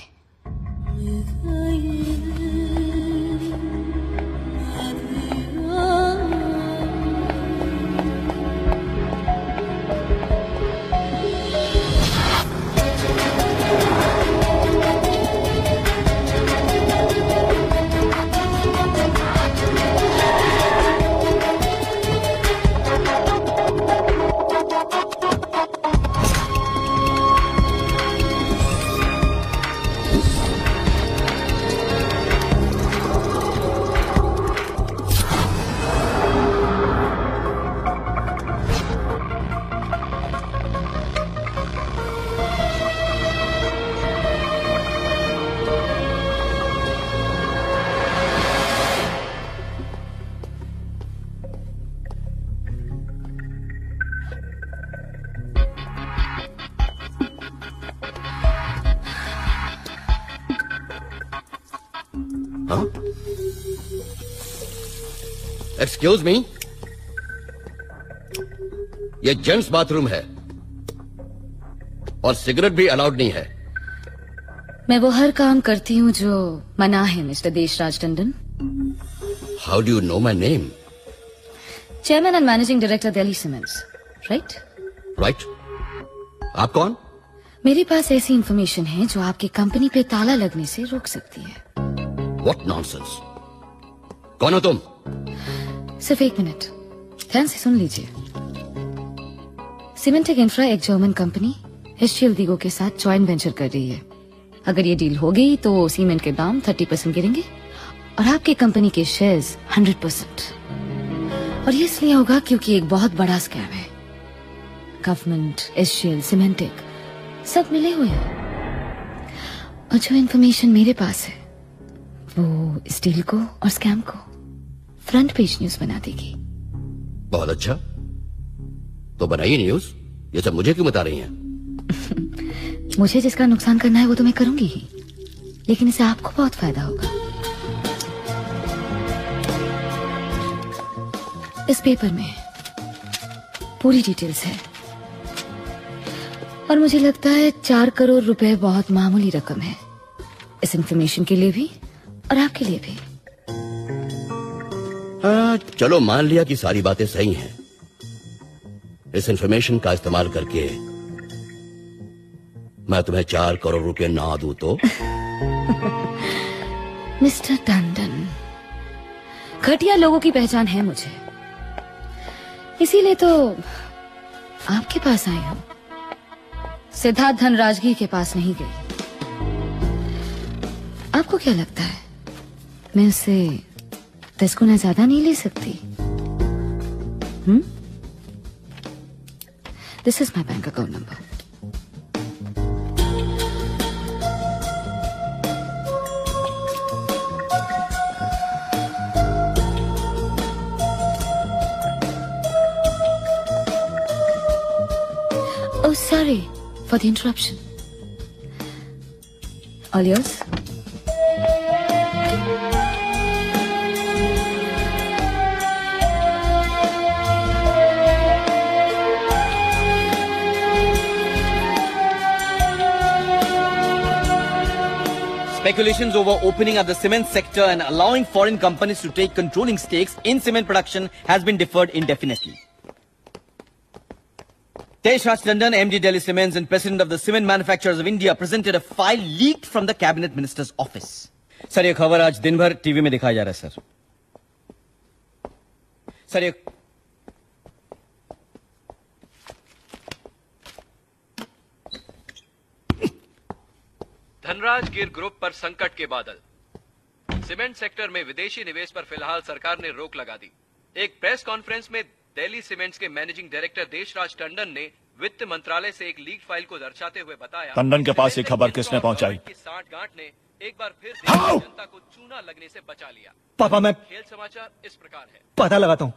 एक्सक्यूज मी, ये जेंट्स बाथरूम है और सिगरेट भी अलाउड नहीं है। मैं वो हर काम करती हूँ जो मना है mister Deshraj Tandon. How do you know my name? Chairman and managing director Delhi cements, right? Right. आप कौन? मेरे पास ऐसी इंफॉर्मेशन है जो आपकी कंपनी पे ताला लगने से रोक सकती है। What nonsense? कौन हो तुम? सिर्फ 1 मिनट ध्यान से सुन लीजिए। सीमेंटेक इंफ्रा एक जर्मन कंपनी एचसीएल दीगो के साथ जॉइंट वेंचर कर रही है। अगर ये डील हो गई तो सीमेंट के दाम 30% गिरेंगे और आपकी कंपनी के शेयर्स 100%। और ये इसलिए होगा क्योंकि एक बहुत बड़ा स्कैम है। गवर्नमेंट, एचसीएल, सीमेंटेक सब मिले हुए हैं और जो इन्फॉर्मेशन मेरे पास है वो इस डील को और स्कैम को फ्रंट पेज न्यूज बना देगी। बहुत अच्छा, तो बनाइए न्यूज। ये सब मुझे क्यों बता रही हैं? मुझे जिसका नुकसान करना है वो तो मैं करूंगी ही, लेकिन इससे आपको बहुत फायदा होगा। इस पेपर में पूरी डिटेल्स है और मुझे लगता है 4 करोड़ रुपए बहुत मामूली रकम है इस इंफॉर्मेशन के लिए भी और आपके लिए भी। चलो मान लिया कि सारी बातें सही हैं। इस इंफॉर्मेशन का इस्तेमाल करके मैं तुम्हें 4 करोड़ रुपए ना दूं तो? मिस्टर टंडन, घटिया लोगों की पहचान है मुझे, इसीलिए तो आपके पास आई हूँ, सिद्धार्थ धनराजगीर के पास नहीं गई। आपको क्या लगता है मैं उससे 10 गुना ज्यादा नहीं ले सकती? This is my bank account number. Oh, sorry for the interruption. All yours. Speculations over opening up the cement sector and allowing foreign companies to take controlling stakes in cement production has been deferred indefinitely. Teshraj Tandon, MD Delhi Cements and President of the Cement Manufacturers of India, presented a file leaked from the Cabinet Minister's office. Sir, ये खबर आज दिन भर TV में दिखाया जा रहा है, सर ये धनराजगीर ग्रुप पर संकट के बादल। सीमेंट सेक्टर में विदेशी निवेश पर फिलहाल सरकार ने रोक लगा दी। एक प्रेस कॉन्फ्रेंस में दिल्ली सीमेंट्स के मैनेजिंग डायरेक्टर देशराज टंडन ने वित्त मंत्रालय से एक लीक फाइल को दर्शाते हुए बताया, टंडन के पास ये खबर किसने पहुंचाई? साठगांठ ने एक बार फिर जनता को चूना लगने से बचा लिया। पापा, मैं खेल समाचार इस प्रकार है, पता लगाता हूँ।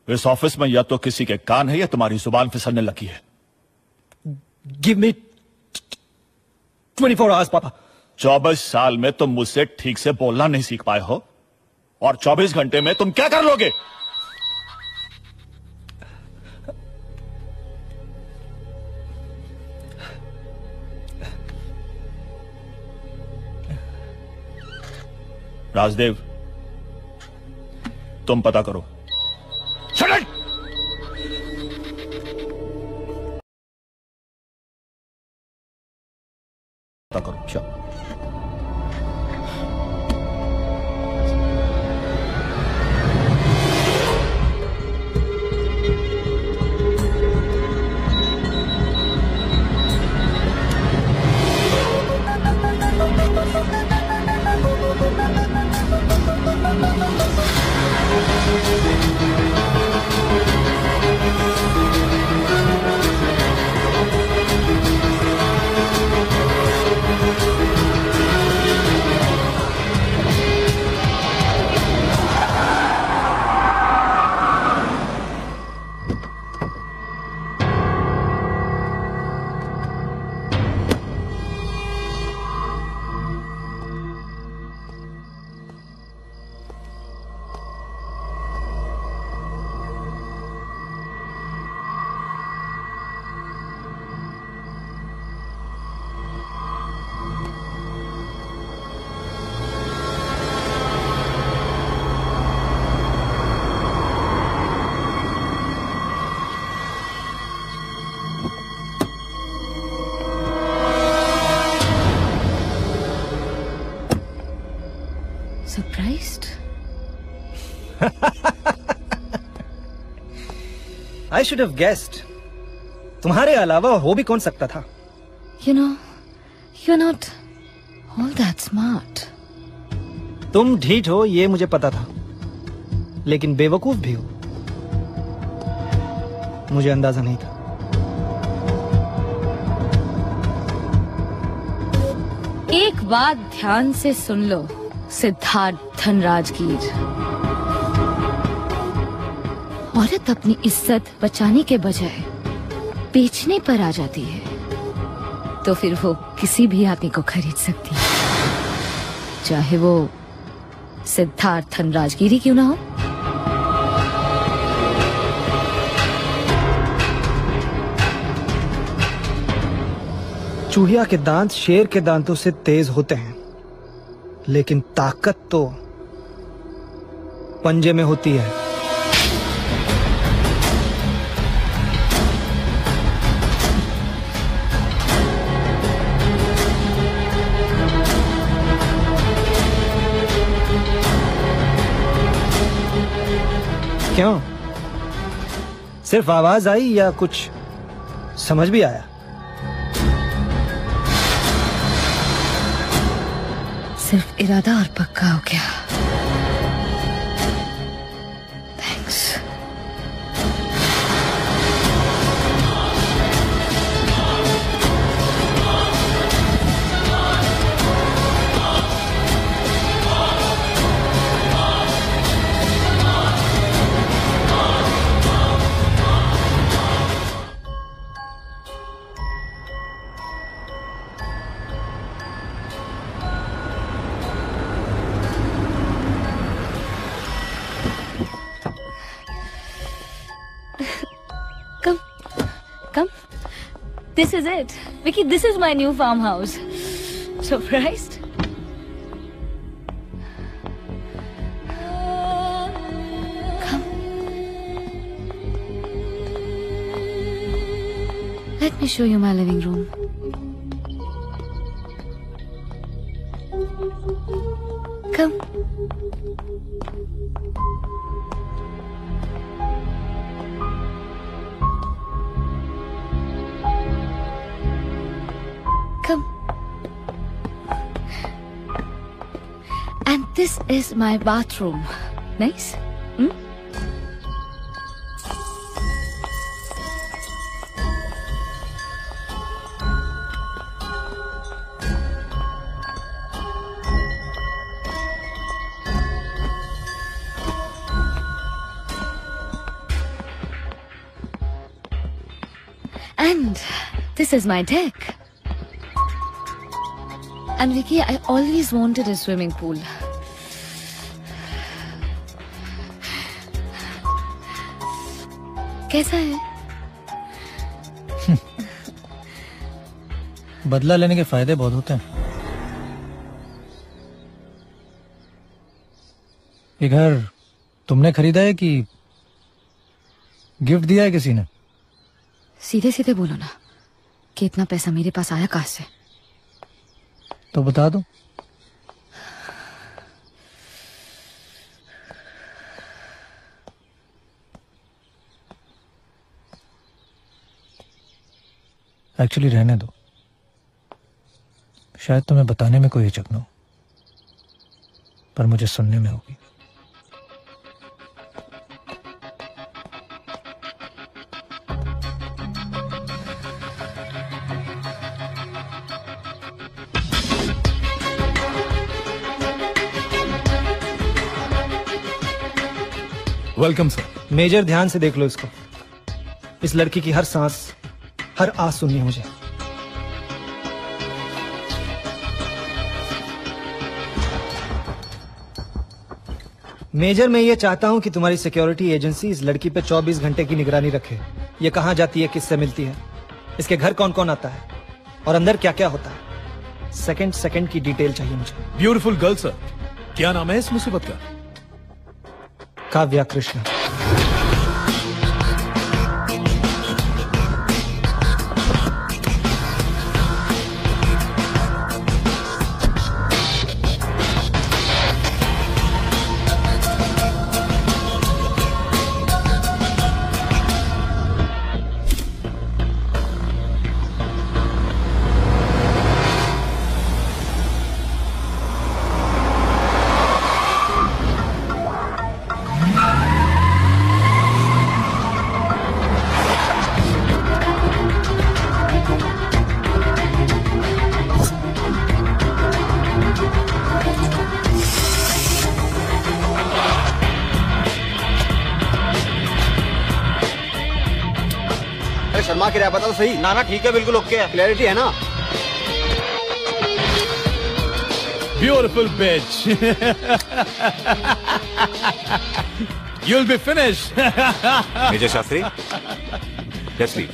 इस ऑफिस में या तो किसी के कान है या तुम्हारी जुबान फिसलने लगी है। गिव मी 24 आवर्स पापा। 24 साल में तुम मुझसे ठीक से बोलना नहीं सीख पाए हो, और 24 घंटे में तुम क्या कर लोगे? राजदेव, तुम पता करो। पता करो। Sure. Surprised? I should have guessed. तुम्हारे अलावा हो भी कौन सकता था? You know, you're not all that smart. तुम ढीठ हो ये मुझे पता था, लेकिन बेवकूफ भी हो मुझे अंदाजा नहीं था। एक बात ध्यान से सुन लो सिद्धार्थ धनराजगीर, औरत अपनी इज्जत बचाने के बजाय बेचने पर आ जाती है तो फिर वो किसी भी आदमी को खरीद सकती है, चाहे वो सिद्धार्थ धनराजगीर क्यों ना हो। चूहिया के दांत शेर के दांतों से तेज होते हैं, लेकिन ताकत तो पंजे में होती है। क्यों? सिर्फ आवाज आई या कुछ समझ भी आया? सिर्फ इरादा और पक्का हो गया। Thanks. This is it. Vicky, this is my new farmhouse. Surprised? Come. Let me show you my living room. Come. Come. And this is my bathroom. Nice? Hmm? And this is my deck. And Vicky, I always wanted a swimming pool. कैसा है? बदला लेने के फायदे बहुत होते हैं। ये घर तुमने खरीदा है कि गिफ्ट दिया है किसी ने? सीधे सीधे बोलो ना कि इतना पैसा मेरे पास आया कहाँ से? तो बता दो। एक्चुअली रहने दो, शायद तुम्हें बताने में कोई हिचक न हो, पर मुझे सुनने में होगी। Welcome sir. मेजर, ध्यान से देख लो इसको। इस लड़की की हर सांस, हर आस सुननी है मुझे। मेजर, मैं ये चाहता हूं कि तुम्हारी सिक्योरिटी एजेंसी इस लड़की पे 24 घंटे की निगरानी रखे। ये कहां जाती है, किससे मिलती है, इसके घर कौन कौन आता है और अंदर क्या क्या होता है। सेकंड सेकंड की डिटेल चाहिए मुझे। Beautiful girl sir. क्या नाम है इस मुसीबत का? काव्या कृष्ण। शर्मा के रहा पता तो सही। ना ठीक है, बिल्कुल ओके है, क्लैरिटी है ना। Beautiful bitch. You'll be finished. Major Shastri, let's leave.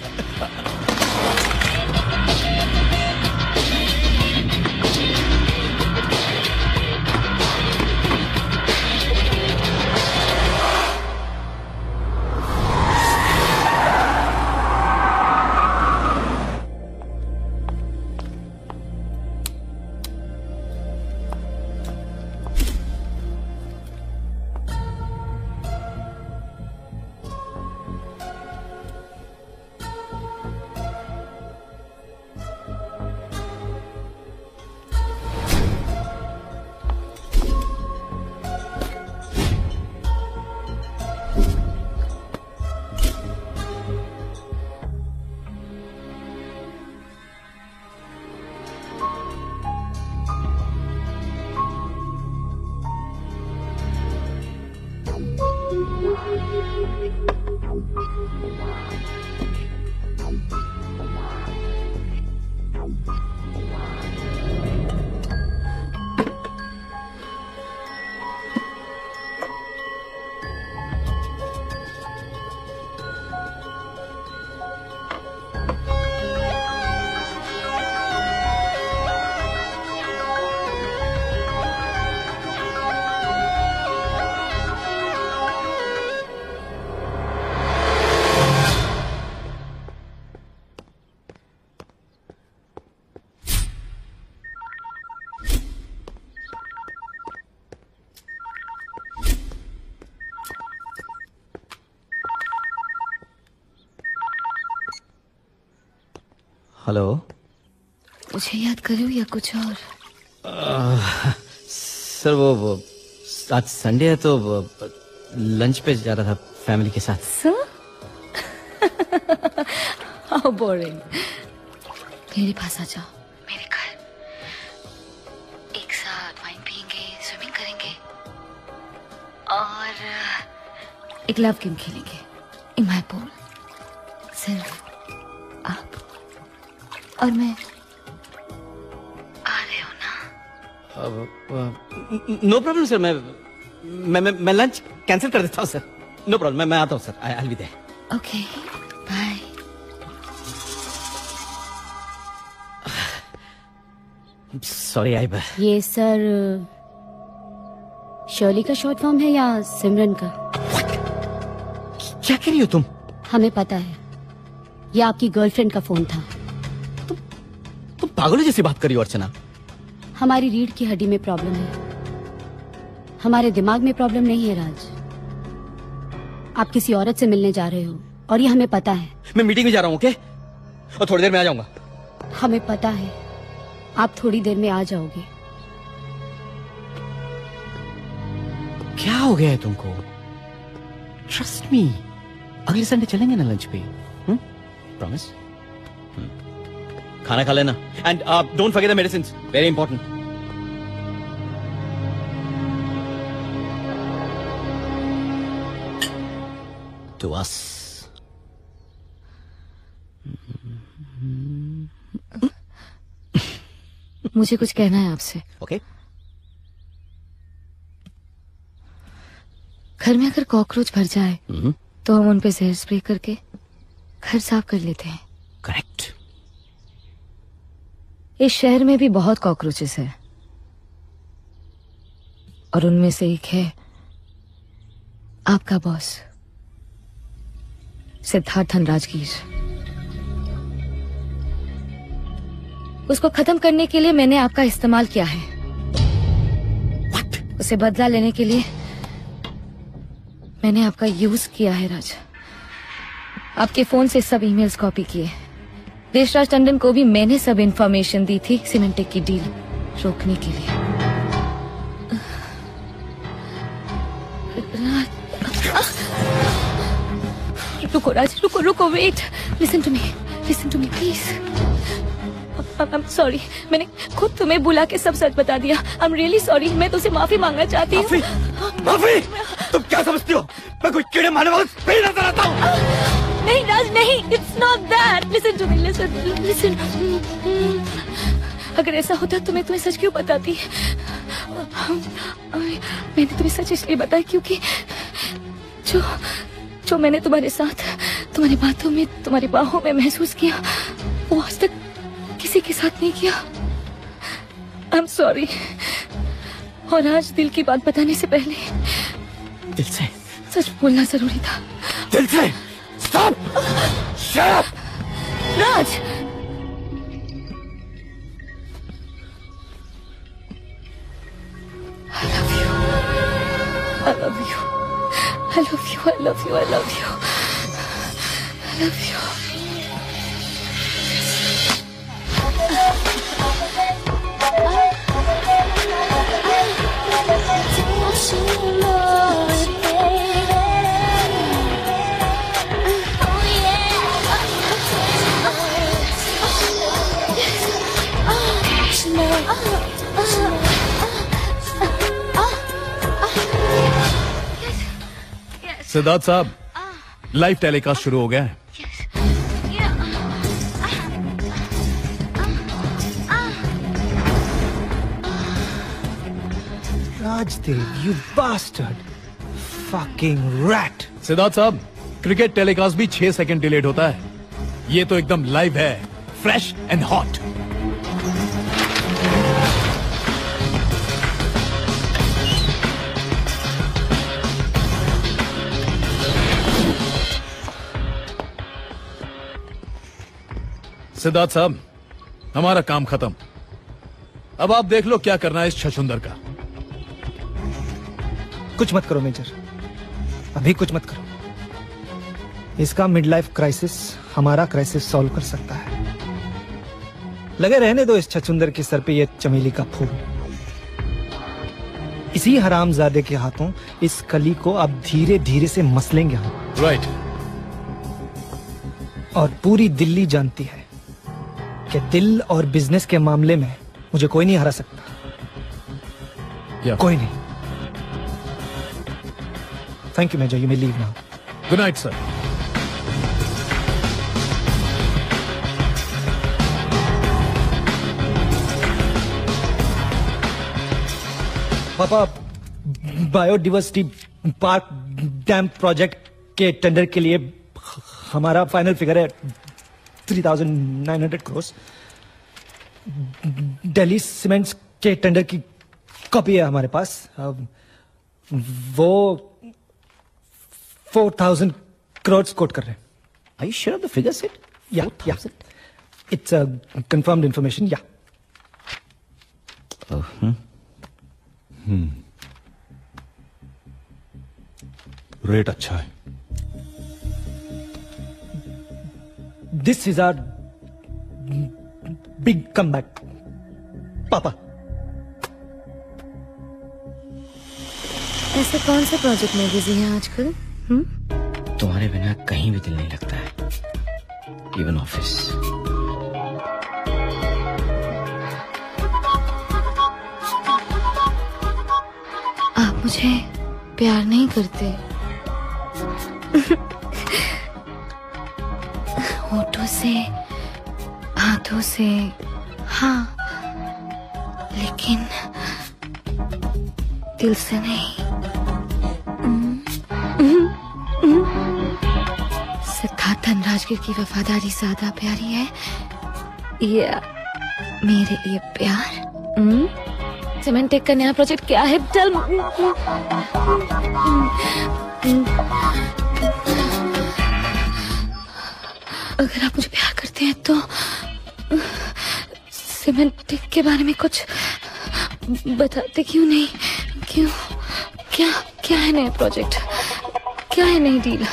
Hello. मुझे याद करो या कुछ और? सर वो आज संडे है तो लंच पे जा रहा था फैमिली के साथ। सर? How boring. मेरे पास आ जाओ, मेरे घर। एक साथ वाइन पियेंगे, स्विमिंग करेंगे और एक लव गेम खेलेंगे इन माय पूल। सिर्फ आप और मैं। आ रहे हो ना? No problem sir. मैं लंच कैंसिल कर देता हूँ सर। नो प्रॉब्लम, मैं आता हूँ sir. I will be there. Okay bye. Sorry I ये सर शर्ली का शॉर्ट फॉर्म है या सिमरन का? क्या कह रही हो तुम? हमें पता है, ये आपकी गर्लफ्रेंड का फोन था। तुम पागलों जैसी बात करी हो अर्चना। हमारी रीढ़ की हड्डी में प्रॉब्लम है, हमारे दिमाग में प्रॉब्लम नहीं है राज। आप किसी औरत से मिलने जा रहे हो और ये हमें पता है। मैं मीटिंग में जा रहा हूँ ओके, और थोड़ी देर में आ जाऊंगा। हमें पता है आप थोड़ी देर में आ जाओगे। क्या हो गया है तुमको? ट्रस्ट मी, अगले संडे चलेंगे ना लंच पे। प्रॉमिस? खाना खा लेना and don't forget the medicines, very important. To us. मुझे कुछ कहना है आपसे। ओके। घर में अगर कॉकरोच भर जाए तो हम उन पे जहर स्प्रे करके घर साफ कर लेते हैं। करेक्ट। इस शहर में भी बहुत कॉकरोचेस हैं और उनमें से एक है आपका बॉस सिद्धार्थ धनराजगीर। उसको खत्म करने के लिए मैंने आपका इस्तेमाल किया है। उसे बदला लेने के लिए मैंने आपका यूज किया है राज। आपके फोन से सब ईमेल्स कॉपी किए। देशराज टंडन को भी मैंने सब इंफॉर्मेशन दी थी सीमेंटेक की डील रोकने के लिए। रुको राज, रुको रुको, wait, listen to me please. I am sorry, मैंने खुद तुम्हें बुला के सब सच बता दिया। I am really sorry. मैं तुझसे माफी मांगना चाहती हूँ। माफी? तुम क्या समझती हो मैं कोई कीड़े मारने वाला पेड़ नजर आता हूँ? नहीं राज नहीं, it's not that. Listen to me, listen. अगर ऐसा होता तो मैं तुम्हें सच क्यों बताती? मैंने तुम्हें सच इसलिए बताया क्योंकि जो मैंने तुम्हारे साथ, तुम्हारी बातों में, तुम्हारी बाहों में महसूस किया वो आज तक किसी के साथ नहीं किया। आई एम सॉरी। और आज दिल की बात बताने से पहले दिल से सच बोलना जरूरी था। दिल से। Stop! Shut up! Raj! I love you. I love you. I love you. I love you. I love you. I love you. Yes. Siddharth साहब, लाइव टेलीकास्ट शुरू हो गया है। Rajdev, you bastard, fucking rat। Siddharth साहब, क्रिकेट टेलीकास्ट भी 6 second delayed होता है। ये तो एकदम लाइव है, फ्रेश एंड हॉट। सिद्धार्थ साहब, हमारा काम खत्म। अब आप देख लो क्या करना है इस छछुंदर का। कुछ मत करो मेजर, अभी कुछ मत करो। इसका मिड लाइफ क्राइसिस हमारा क्राइसिस सॉल्व कर सकता है। लगे रहने दो इस छछुंदर के सर पे ये चमेली का फूल। इसी हरामजादे के हाथों इस कली को अब धीरे धीरे से मसलेंगे हम। राइट। और पूरी दिल्ली जानती है कि दिल और बिजनेस के मामले में मुझे कोई नहीं हरा सकता। कोई नहीं। Thank you major, you may leave now. Good night sir. पापा, बायोडाइवर्सिटी पार्क डैम प्रोजेक्ट के टेंडर के लिए हमारा फाइनल फिगर है 3,900 करोड़। दिल्ली सीमेंट्स के टेंडर की कॉपी है हमारे पास। वो 4,000 करोड़ कोट कर रहे हैं। Are you sure of the figure set? Yeah. It's a confirmed information. Yeah. Rate अच्छा है। This is our big comeback, पापा। ऐसे कौन से प्रोजेक्ट में बिजी हैं आजकल? तुम्हारे बिना कहीं भी दिल नहीं लगता है, इवन ऑफिस। आप मुझे प्यार नहीं करते। होठों से, हाथों से, हाँ, लेकिन दिल से नहीं। सिद्धार्थ धनराजगिर की वफादारी ज्यादा प्यारी है या मेरे लिए प्यार? सीमेंट टेक का नया प्रोजेक्ट क्या है? चल। अगर आप मुझे प्यार करते हैं तो सीमेंट टेक के बारे में कुछ बताते क्यों नहीं? क्यों? क्या है नया प्रोजेक्ट? क्या है नई डील?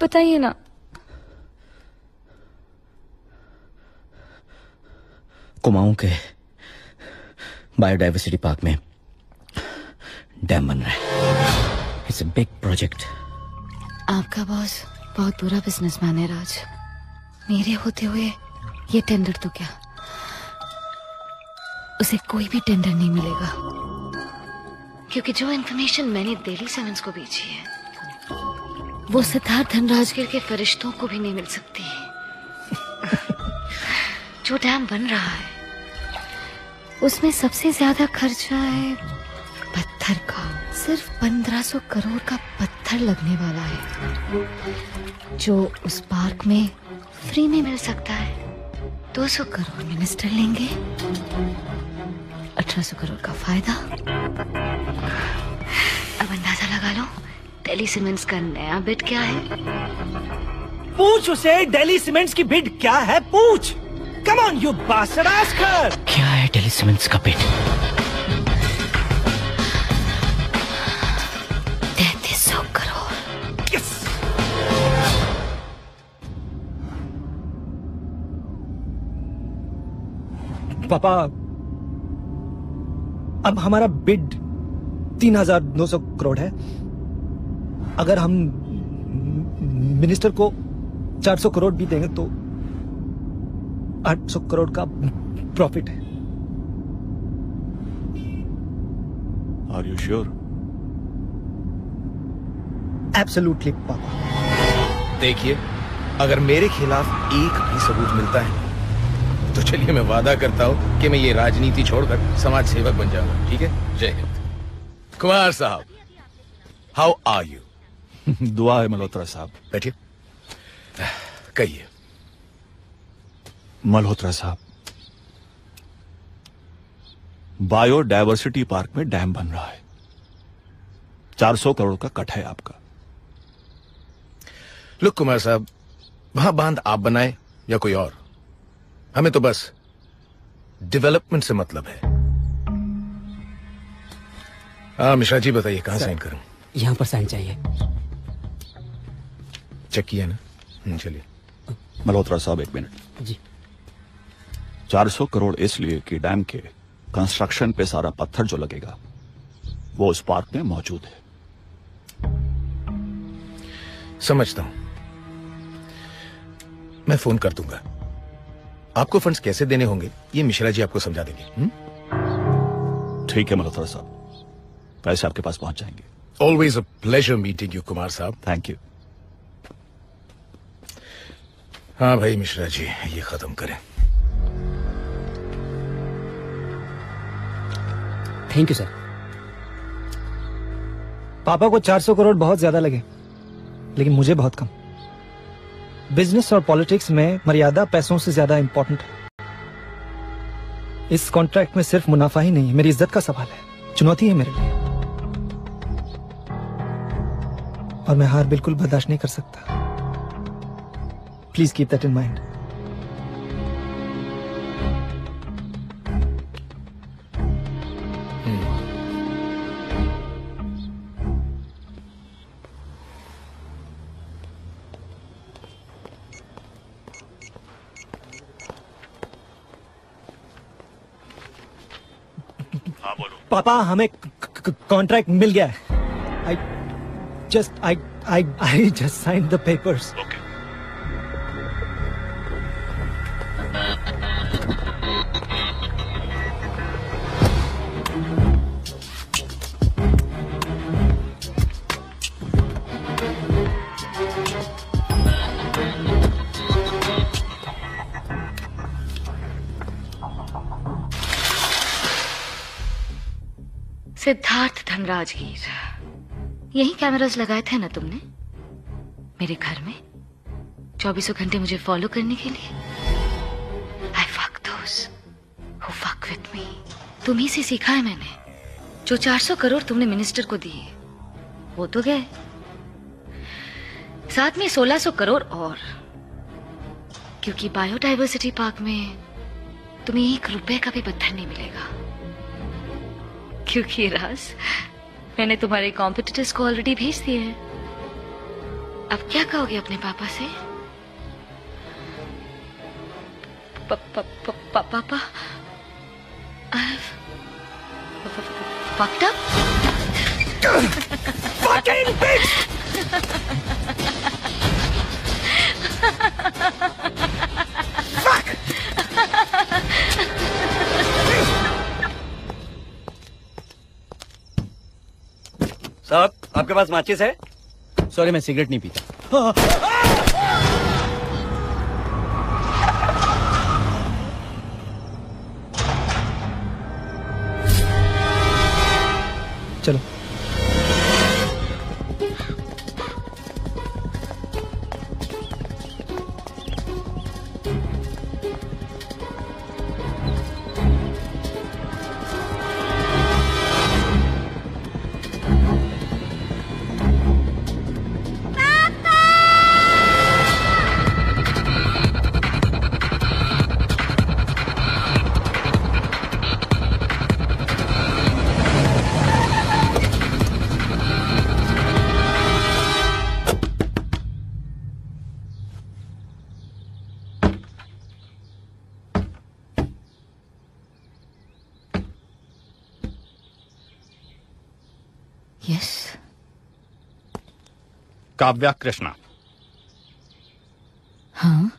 बताइए ना। कुमाऊं के बायोडाइवर्सिटी पार्क में डैम बन रहा है। It's a big project. आपका बॉस बहुत बुरा बिजनेसमैन है राज। मेरे होते हुए ये टेंडर तो क्या, उसे कोई भी टेंडर नहीं मिलेगा, क्योंकि जो इन्फॉर्मेशन मैंने दिल्ली सीमेंट्स को भेजी है वो सिद्धार्थ धनराजगिर के फरिश्तों को भी नहीं मिल सकती। जो डैम बन रहा है उसमें सबसे ज्यादा खर्चा है पत्थर का। सिर्फ 1500 करोड़ का पत्थर लगने वाला है, जो उस पार्क में फ्री में मिल सकता है। 200 करोड़ मिनिस्टर लेंगे, 1800 करोड़ का फायदा। अब अंदाजा लगा लो दिल्ली सीमेंट्स का नया बिड क्या है। पूछ उसे दिल्ली सीमेंट्स की बिड क्या है, पूछ। Come on you bastard, ask her. क्या है दिल्ली सीमेंट्स का बिड? 3300 करोड़। यस। पापा, अब हमारा बिड 3,900 करोड़ है। अगर हम मिनिस्टर को 400 करोड़ भी देंगे तो 800 करोड़ का प्रॉफिट है। Are you sure? एब्सोल्युटली पापा। देखिए, अगर मेरे खिलाफ एक भी सबूत मिलता है तो चलिए मैं वादा करता हूं कि मैं ये राजनीति छोड़कर समाज सेवक बन जाऊंगा। ठीक है? जय हिंद। कुमार साहब, हाउ आर यू? दुआ है मल्होत्रा साहब। बैठिए, कहिए। मल्होत्रा साहब, बायोडायवर्सिटी पार्क में डैम बन रहा है, 400 करोड़ का कट है आपका। लुक कुमार साहब, वहां बांध आप बनाए या कोई और, हमें तो बस डेवलपमेंट से मतलब है। हाँ मिश्रा जी, बताइए कहां साइन करूं? यहां पर साइन चाहिए। चेक किया ना? चलिए। मल्होत्रा साहब एक मिनट जी। 400 करोड़ इसलिए कि डैम के कंस्ट्रक्शन पे सारा पत्थर जो लगेगा वो उस पार्क में मौजूद है। समझता हूं, मैं फोन कर दूंगा। आपको फंड्स कैसे देने होंगे ये मिश्रा जी आपको समझा देंगे। ठीक है मल्होत्रा साहब, पैसे आपके पास पहुंच जाएंगे। Always a pleasure meeting you Kumar Sahab. Thank you. हाँ भाई मिश्रा जी, ये खत्म करें। Thank you sir. पापा को 400 करोड़ बहुत ज्यादा लगे, लेकिन मुझे बहुत कम। बिजनेस और पॉलिटिक्स में मर्यादा पैसों से ज्यादा इंपॉर्टेंट है। इस कॉन्ट्रैक्ट में सिर्फ मुनाफा ही नहीं है, मेरी इज्जत का सवाल है, चुनौती है मेरे लिए, और मैं हार बिल्कुल बर्दाश्त नहीं कर सकता। Please keep that in mind. पापा, हमें कॉन्ट्रैक्ट मिल गया है। I just signed the papers. Okay. Siddharth Dhanrajgir, यही कैमरास लगाए थे ना तुमने मेरे घर में 24 घंटे मुझे फॉलो करने के लिए? I fuck those who fuck with me. तुम्ही से सीखा है मैंने। जो 400 करोड़ तुमने मिनिस्टर को दिए वो तो गए, साथ में 1600 करोड़ और, क्योंकि बायोडायवर्सिटी पार्क में तुम्हें 1 रुपए का भी पत्थर नहीं मिलेगा, क्योंकि राज मैंने तुम्हारे कॉम्पिटिटर्स को ऑलरेडी भेज दिए हैं। अब क्या कहोगे अपने पापा से? पापा, I've fucked up? Fucking bitch! Fuck! साहब, आपके पास माचिस है? सॉरी, मैं सिगरेट नहीं पीता। चलो। यस। काव्या कृष्णा, हाँ,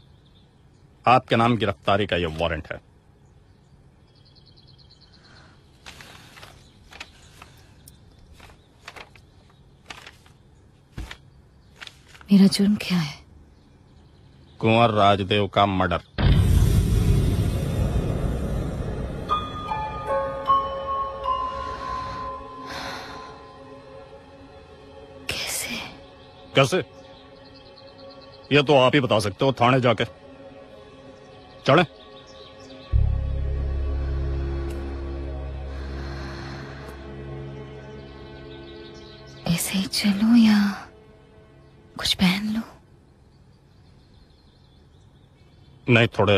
आपके नाम गिरफ्तारी का यह वारंट है। मेरा जुर्म क्या है? कुंवर राजदेव का मर्डर। कैसे? ये तो आप ही बता सकते हो, थाने जाके। चले। ऐसे ही चलो या कुछ पहन लो? नहीं, थोड़े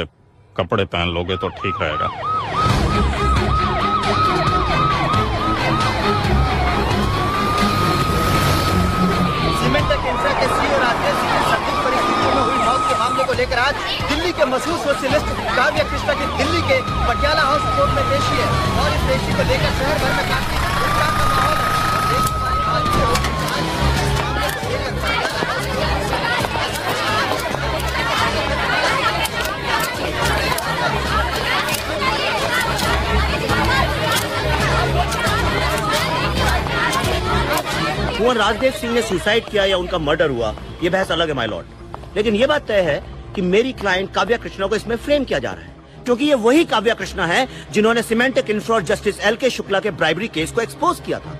कपड़े पहन लोगे तो ठीक रहेगा। सीमेंट इंफ्रा के सीईओ राजेश सिंह ने संदिग्ध परिस्थितियों में हुई मौत के मामले को लेकर आज दिल्ली के मशहूर सोशलिस्ट काव्या कृष्णा की दिल्ली के पटियाला हाउस कोर्ट में पेशी है और इस पेशी को लेकर शहर भर में काफी उत्साह का माहौल है। कुंवर राजदेव सिंह ने सुसाइड किया या उनका मर्डर हुआ, ये बहस अलग है माय लॉर्ड। लेकिन ये बात तय है कि मेरी क्लाइंट काव्या कृष्णा को इसमें फ्रेम किया जा रहा है, क्योंकि ये वही काव्या कृष्णा है जिन्होंने semantic infra justice L K. Shukla के ब्राइबरी केस को एक्सपोज किया था।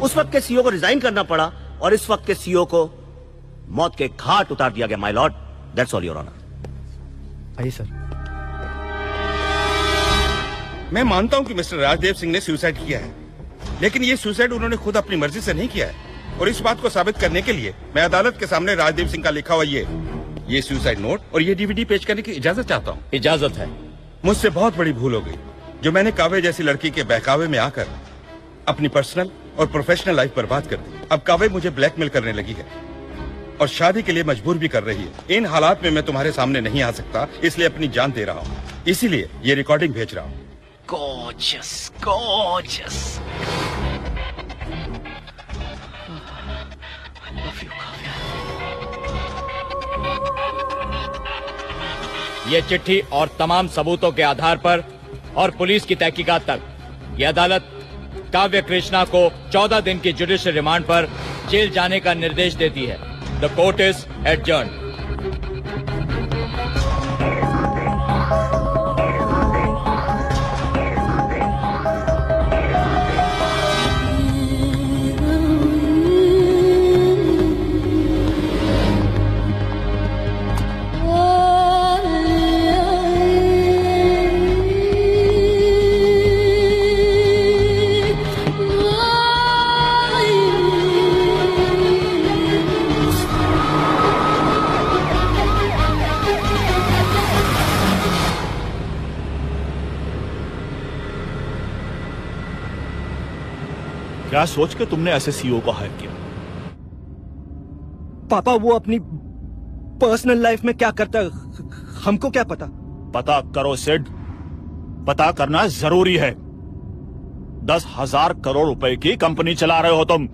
उस वक्त के सीईओ को रिजाइन करना पड़ा और इस वक्त के सीईओ को मौत के घाट उतार दिया गया my lord. That's all your honour. आइए सर। मैं मानता हूं कि मिस्टर राजदेव सिंह ने सुसाइड किया है, लेकिन ये सुसाइड उन्होंने खुद अपनी मर्जी से नहीं किया है। और इस बात को साबित करने के लिए मैं अदालत के सामने राजदेव सिंह का लिखा हुआ ये सुसाइड नोट और ये डीवीडी पेश करने की इजाजत चाहता हूँ। इजाजत है। मुझसे बहुत बड़ी भूल हो गई जो मैंने काव्या जैसी लड़की के बहकावे में आकर अपनी पर्सनल और प्रोफेशनल लाइफ बर्बाद कर दी। अब काव्या मुझे ब्लैकमेल करने लगी है और शादी के लिए मजबूर भी कर रही है। इन हालात में मैं तुम्हारे सामने नहीं आ सकता, इसलिए अपनी जान दे रहा हूँ। इसीलिए ये रिकॉर्डिंग भेज रहा हूँ। Gorgeous, gorgeous. I love you, Kavya. ये चिट्ठी और तमाम सबूतों के आधार पर और पुलिस की तहकीकात तक ये अदालत काव्या कृष्णा को 14 दिन की जुडिशियल रिमांड पर जेल जाने का निर्देश देती है। The court is adjourned. क्या सोच के तुमने ऐसे सीईओ को हायर किया? पापा वो अपनी पर्सनल लाइफ में क्या करता है हमको क्या पता। पता करो सिड, पता करना जरूरी है। 10,000 करोड़ रुपए की कंपनी चला रहे हो तुम।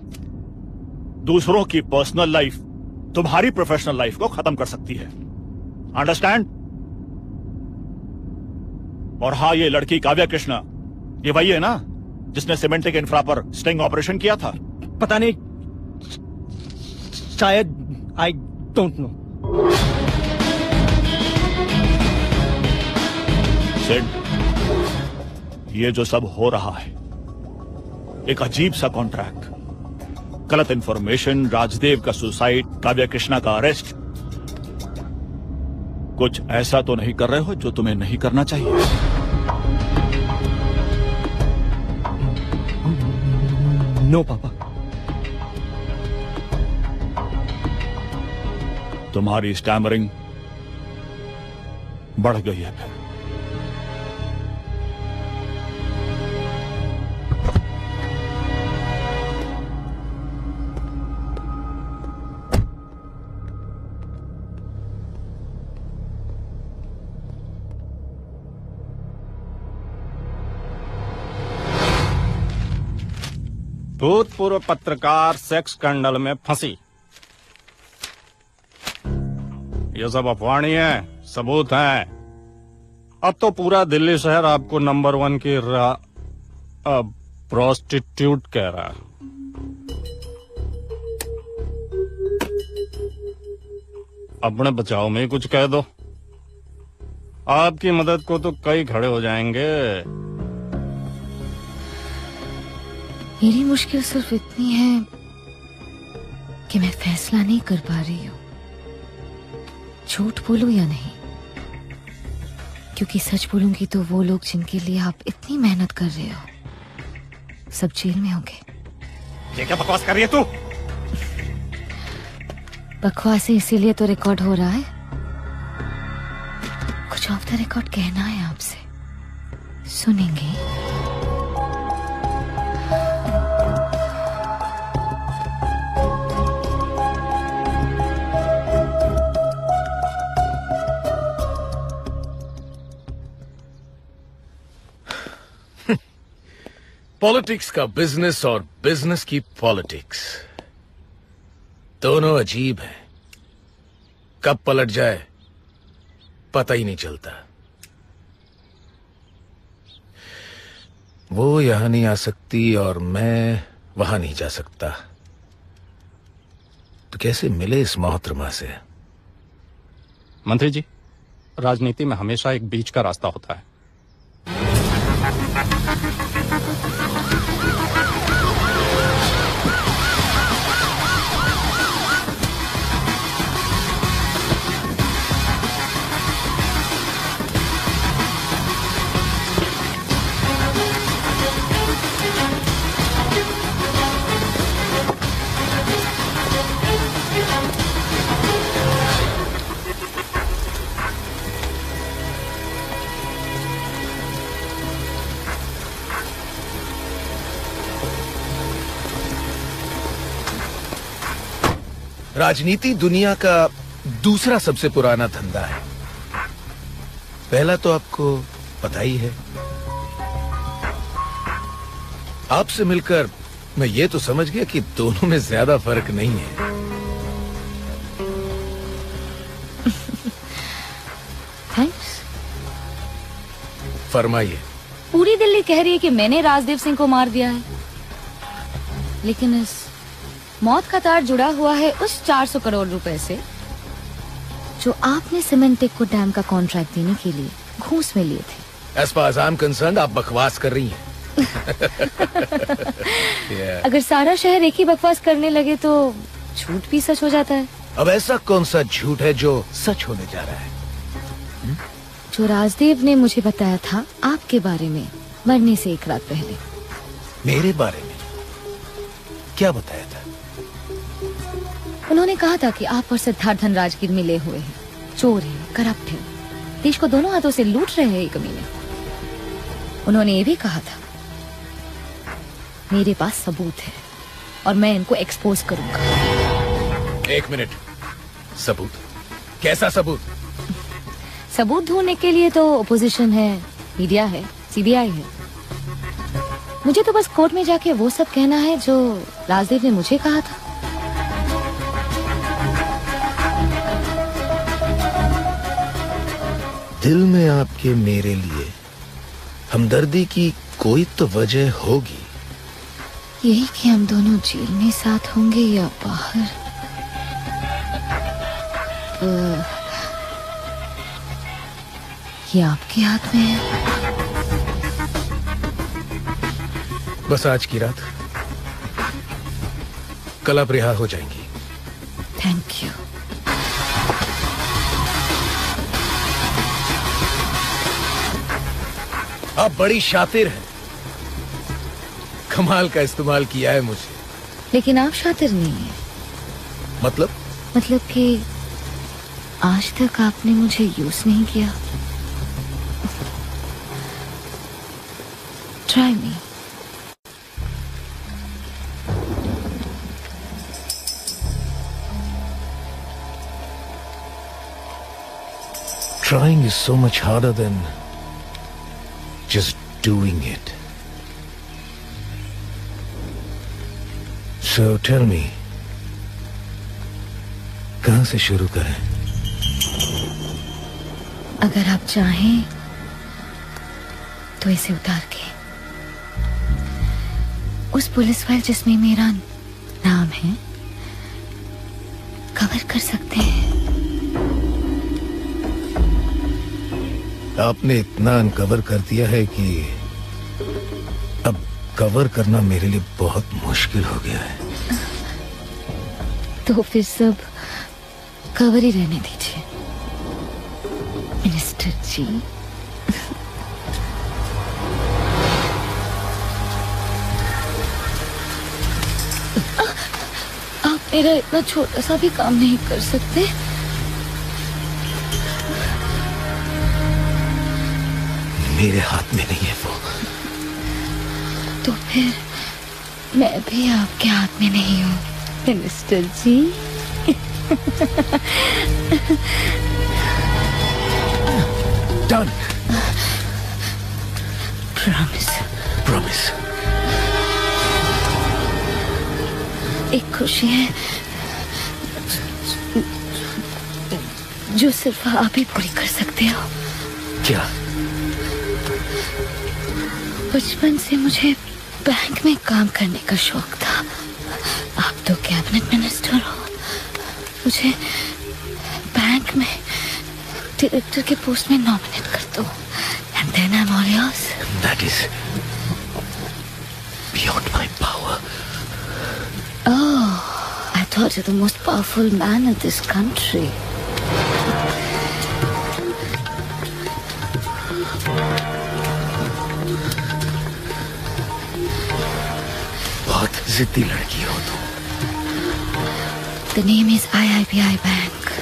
दूसरों की पर्सनल लाइफ तुम्हारी प्रोफेशनल लाइफ को खत्म कर सकती है। अंडरस्टैंड? और हाँ, ये लड़की काव्या कृष्णा ये वही है ना जिसने सीमेंटेक इंफ्रा पर स्टिंग ऑपरेशन किया था? पता नहीं, शायद, आई डोंट नो। सिड, ये जो सब हो रहा है एक अजीब सा कॉन्ट्रैक्ट, गलत इंफॉर्मेशन, राजदेव का सुसाइड, काव्या कृष्णा का अरेस्ट, कुछ ऐसा तो नहीं कर रहे हो जो तुम्हें नहीं करना चाहिए? नो पापा। तुम्हारी स्टैमरिंग बढ़ गई है फिर। भूतपूर्व पत्रकार सेक्स स्कैंडल में फंसी। ये सब अफवाही है, सबूत है। अब तो पूरा दिल्ली शहर आपको नंबर 1 की प्रोस्टिट्यूट कह रहा है। अपने बचाव में ही कुछ कह दो। आपकी मदद को तो कई खड़े हो जाएंगे। मेरी मुश्किल सिर्फ इतनी है कि मैं फैसला नहीं कर पा रही हूँ झूठ बोलूं या नहीं, क्योंकि सच बोलूंगी तो वो लोग जिनके लिए आप इतनी मेहनत कर रहे हो सब जेल में होंगे। ये क्या बकवास कर रही है तू? बकवास है इसीलिए तो रिकॉर्ड हो रहा है। कुछ ऑफ द रिकॉर्ड कहना है आपसे, सुनेंगे? पॉलिटिक्स का बिजनेस और बिजनेस की पॉलिटिक्स दोनों अजीब हैं। कब पलट जाए पता ही नहीं चलता। वो यहां नहीं आ सकती और मैं वहां नहीं जा सकता, तो कैसे मिले इस मोहतरमा से? मंत्री जी, राजनीति में हमेशा एक बीच का रास्ता होता है। राजनीति दुनिया का दूसरा सबसे पुराना धंधा है। पहला तो आपको पता ही है। आपसे मिलकर मैं ये तो समझ गया कि दोनों में ज्यादा फर्क नहीं है। थैंक्स। फरमाइए। पूरी दिल्ली कह रही है कि मैंने राजदेव सिंह को मार दिया है, लेकिन इस मौत का तार जुड़ा हुआ है उस 400 करोड़ रुपए से जो आपने सीमेंटेक को डैम का कॉन्ट्रैक्ट देने के लिए घूस में लिए थे। As far as I'm concerned, आप बकवास कर रही हैं। अगर सारा शहर एक ही बकवास करने लगे तो झूठ भी सच हो जाता है। अब ऐसा कौन सा झूठ है जो सच होने जा रहा है? जो राजदेव ने मुझे बताया था आपके बारे में मरने से एक रात पहले। मेरे बारे में क्या बताया था? उन्होंने कहा था कि आप और सिद्धार्थ धनराजगीर मिले हुए हैं, चोर हैं, करप्ट हैं, देश को दोनों हाथों से लूट रहे हैं ये कमीने। उन्होंने ये भी कहा था मेरे पास सबूत है और मैं इनको एक्सपोज करूंगा। एक मिनट, सबूत? कैसा सबूत? सबूत ढूंढने के लिए तो ओपोजिशन है, मीडिया है, सीबीआई है। मुझे तो बस कोर्ट में जाके वो सब कहना है जो राजदेव ने मुझे कहा था। दिल में आपके मेरे लिए हमदर्दी की कोई तो वजह होगी। यही कि हम दोनों जेल में साथ होंगे या बाहर। ये आपके हाथ में है। बस आज की रात, कल आप रिहा हो जाएंगी। Thank you. आप बड़ी शातिर हैं। कमाल का इस्तेमाल किया है मुझे। लेकिन आप शातिर नहीं हैं। मतलब कि आज तक आपने मुझे यूज नहीं किया। Try me. Trying is so much harder than just doing it. So tell me, कहां से शुरू करें? अगर आप चाहें तो इसे उतार के उस पुलिस फाइल जिसमें मेरा नाम है कवर कर सकते हैं। आपने इतना अनकवर कर दिया है कि अब कवर करना मेरे लिए बहुत मुश्किल हो गया है। तो फिर सब कवर ही रहने दीजिए मिनिस्टर जी। आप मेरा इतना छोटा सा भी काम नहीं कर सकते? मेरे हाथ में नहीं है वो। तो फिर मैं भी आपके हाथ में नहीं हूँ मिनिस्टर जी। Done. Promise. Promise. एक खुशी है जो सिर्फ आप ही पूरी कर सकते हो। क्या? बचपन से मुझे बैंक में काम करने का शौक था। आप तो कैबिनेट मिनिस्टर हो, मुझे बैंक में डायरेक्टर के पोस्ट में नॉमिनेट कर दो, and then I'm all yours. That is beyond my power. Oh, I thought you're the most powerful man in this country. बहुत जिद्दी लड़की हो तुम। The name is IIBI Bank.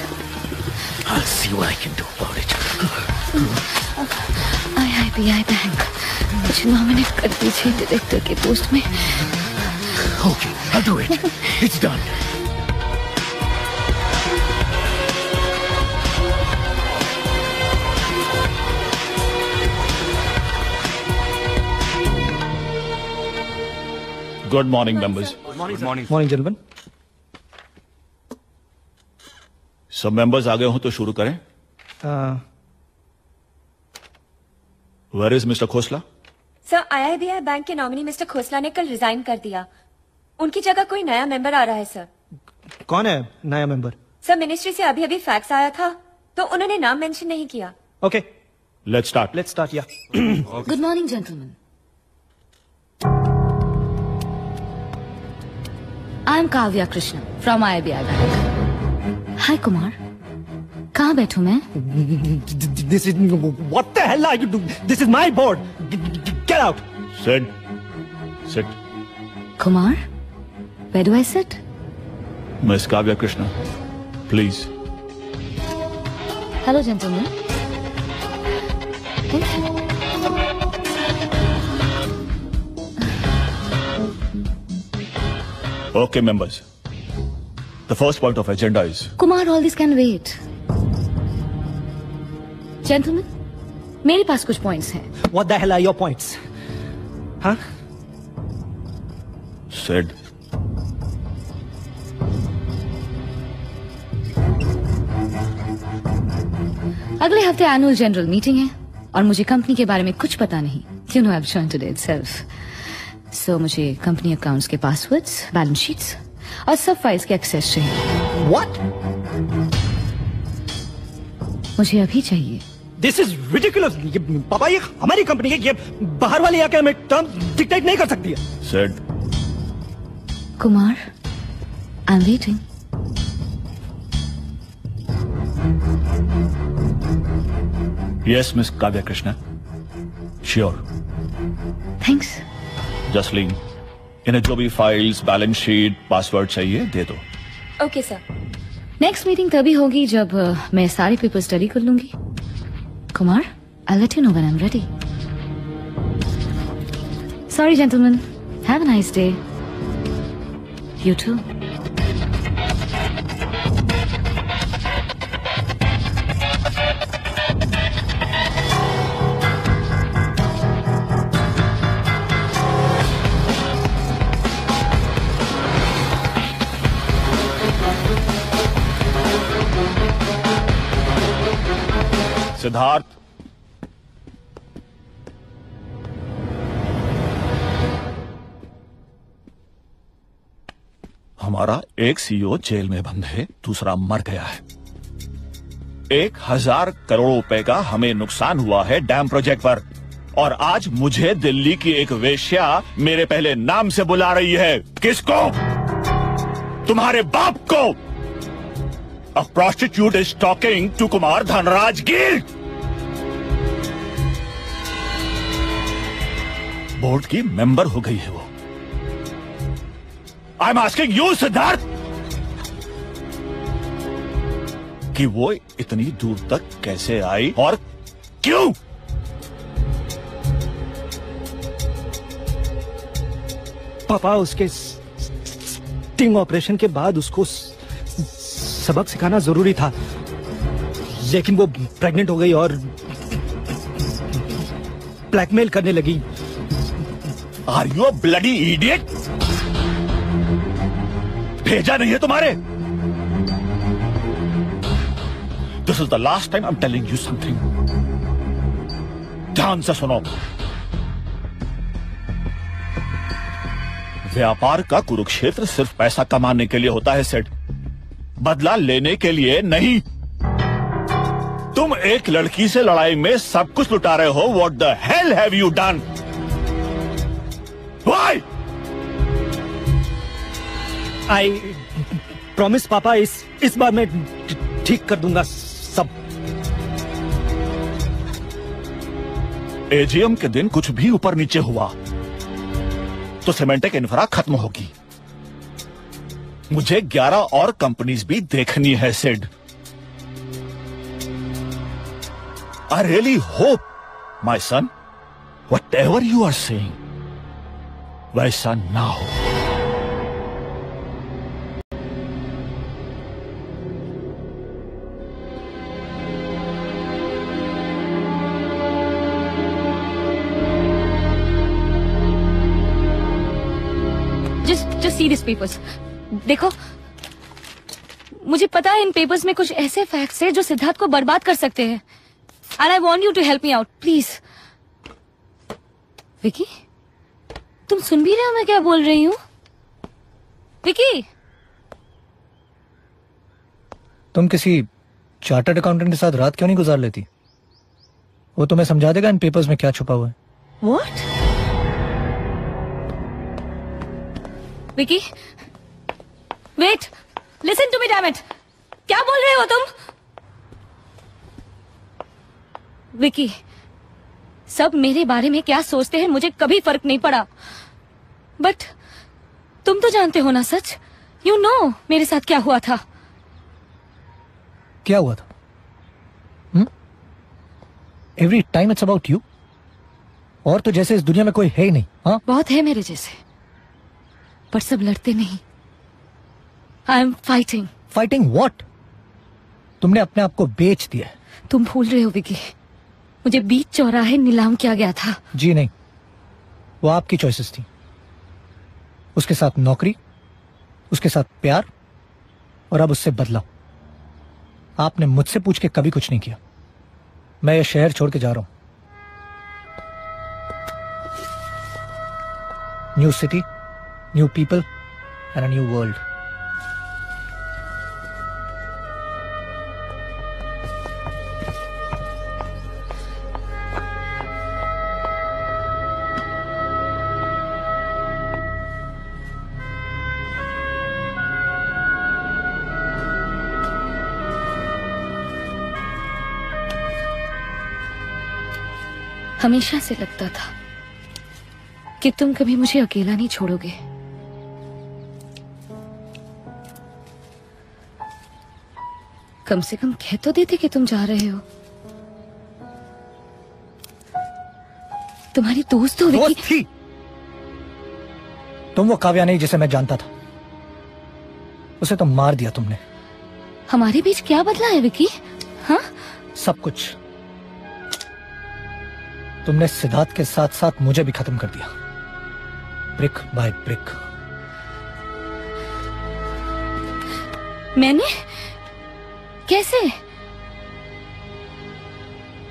I'll see what I can do about it. IIBI Bank मुझे nominate कर दीजिए director के post में। Okay, I'll do it. It's done. Good morning, members. Good morning, gentlemen. सब मेंबर्स आ गए हो तो शुरू करें। Where is Mr. Khosla? Sir, IIBI bank के नॉमिनी मिस्टर खोसला ने कल रिजाइन कर दिया। उनकी जगह कोई नया मेंबर आ रहा है सर। कौन है नया मेंबर? सर, मिनिस्ट्री से अभी अभी फैक्स आया था तो उन्होंने नाम मेंशन नहीं किया। Okay, Let's start. Let's start. या Good morning, gentlemen. I'm Kavya Krishna from IIBI Bank. Hi, Kumar. कहाँ बैठूं मैं? This is what the hell are you doing? This is my board. Get out. Sit. Sit. Kumar, where do I sit? Miss Kavya Krishna, please. Hello, gentlemen. Thank you. Okay, members. The first point of agenda is Kumar, all this can wait. Gentlemen, मेरे पास कुछ points हैं. What the hell are your points? Huh? said. अगले हफ्ते annual general meeting है और मुझे company के बारे में कुछ पता नहीं। You know, I've joined today itself. So मुझे कंपनी अकाउंट्स के पासवर्ड्स, बैलेंस शीट्स और सब फाइल्स के एक्सेस चाहिए। What? मुझे अभी चाहिए। This is ridiculous. पापा, ये हमारी कंपनी है, ये बाहर वाले आके हमें टर्म डिक्टेट नहीं कर सकती है। Said. Kumar, I'm waiting. Yes, Miss Kavya Krishna. Sure. Thanks. Jasleen, इन्हें जो भी फाइल्स, बैलेंस शीट, पासवर्ड चाहिए दे दो। Okay sir. नेक्स्ट मीटिंग तभी होगी जब मैं सारे पेपर स्टडी कर लूंगी। Kumar, I'll let you know when I'm ready. Sorry, gentlemen. Have a nice day. You too. Siddharth, हमारा एक सीईओ जेल में बंद है, दूसरा मर गया है। 1,000 करोड़ रुपए का हमें नुकसान हुआ है डैम प्रोजेक्ट पर, और आज मुझे दिल्ली की एक वेश्या मेरे पहले नाम से बुला रही है। किसको? तुम्हारे बाप को। A prostitute is talking to Kumar Dhanraj Gill. Board की मेंबर हो गई है वो। I'm asking you, सिद्धार्थ, कि वो इतनी दूर तक कैसे आई और क्यों? पापा, उसके स्टिंग ऑपरेशन के बाद उसको सबक सिखाना जरूरी था, लेकिन वो प्रेग्नेंट हो गई और ब्लैकमेल करने लगी। Are you a bloody idiot? भेजा नहीं है तुम्हारे? This is the last time I'm telling you something. ध्यान से सुनो। व्यापार का कुरुक्षेत्र सिर्फ पैसा कमाने के लिए होता है सेठ, बदला लेने के लिए नहीं। तुम एक लड़की से लड़ाई में सब कुछ लुटा रहे हो। What the hell have you done? Why? I promise पापा, इस बार मैं ठीक कर दूंगा सब। एजीएम के दिन कुछ भी ऊपर नीचे हुआ तो सिमेंटेक इंफ्रा खत्म होगी। मुझे 11 और कंपनीज भी देखनी है Sid. I really hope, my son, whatever you are saying, वैसा ना हो। Just see these papers. देखो, मुझे पता है इन पेपर्स में कुछ ऐसे फैक्ट्स हैं जो सिद्धार्थ को बर्बाद कर सकते हैं। And I want you to help me out, please. Vicky, तुम सुन भी रहे हो मैं क्या बोल रही हूँ? विकी, तुम किसी चार्टर्ड अकाउंटेंट के साथ रात क्यों नहीं गुजार लेती? वो तुम्हें समझा देगा इन पेपर्स में क्या छुपा हुआ है। What? Vicky, wait, listen to me, damn it. क्या बोल रहे हो तुम? विकी, सब मेरे बारे में क्या सोचते हैं मुझे कभी फर्क नहीं पड़ा, बट तुम तो जानते हो ना सच। You know मेरे साथ क्या हुआ था। क्या हुआ था? Every time it's about you. और तो जैसे इस दुनिया में कोई है ही नहीं। हाँ, बहुत है मेरे जैसे, पर सब लड़ते नहीं। I am fighting. Fighting what? तुमने अपने आप को बेच दिया है। तुम भूल रहे हो विकी, मुझे बीच चौराहे नीलाम किया गया था। जी नहीं, वो आपकी चॉइसेस थी। उसके साथ नौकरी, उसके साथ प्यार, और अब उससे बदला। आपने मुझसे पूछ के कभी कुछ नहीं किया। मैं ये शहर छोड़ के जा रहा हूं। New city, new people and a new world. हमेशा से लगता था कि तुम कभी मुझे अकेला नहीं छोड़ोगे। कम से कम कह तो देते कि तुम जा रहे हो। तुम्हारी दोस्त हो विकी। दोस्त थी तुम, वो काव्या नहीं जिसे मैं जानता था। उसे तो मार दिया तुमने। हमारे बीच क्या बदला है विकी? हाँ, सब कुछ। तुमने सिद्धार्थ के साथ साथ मुझे भी खत्म कर दिया, ब्रिक बाय ब्रिक। मैंने? कैसे?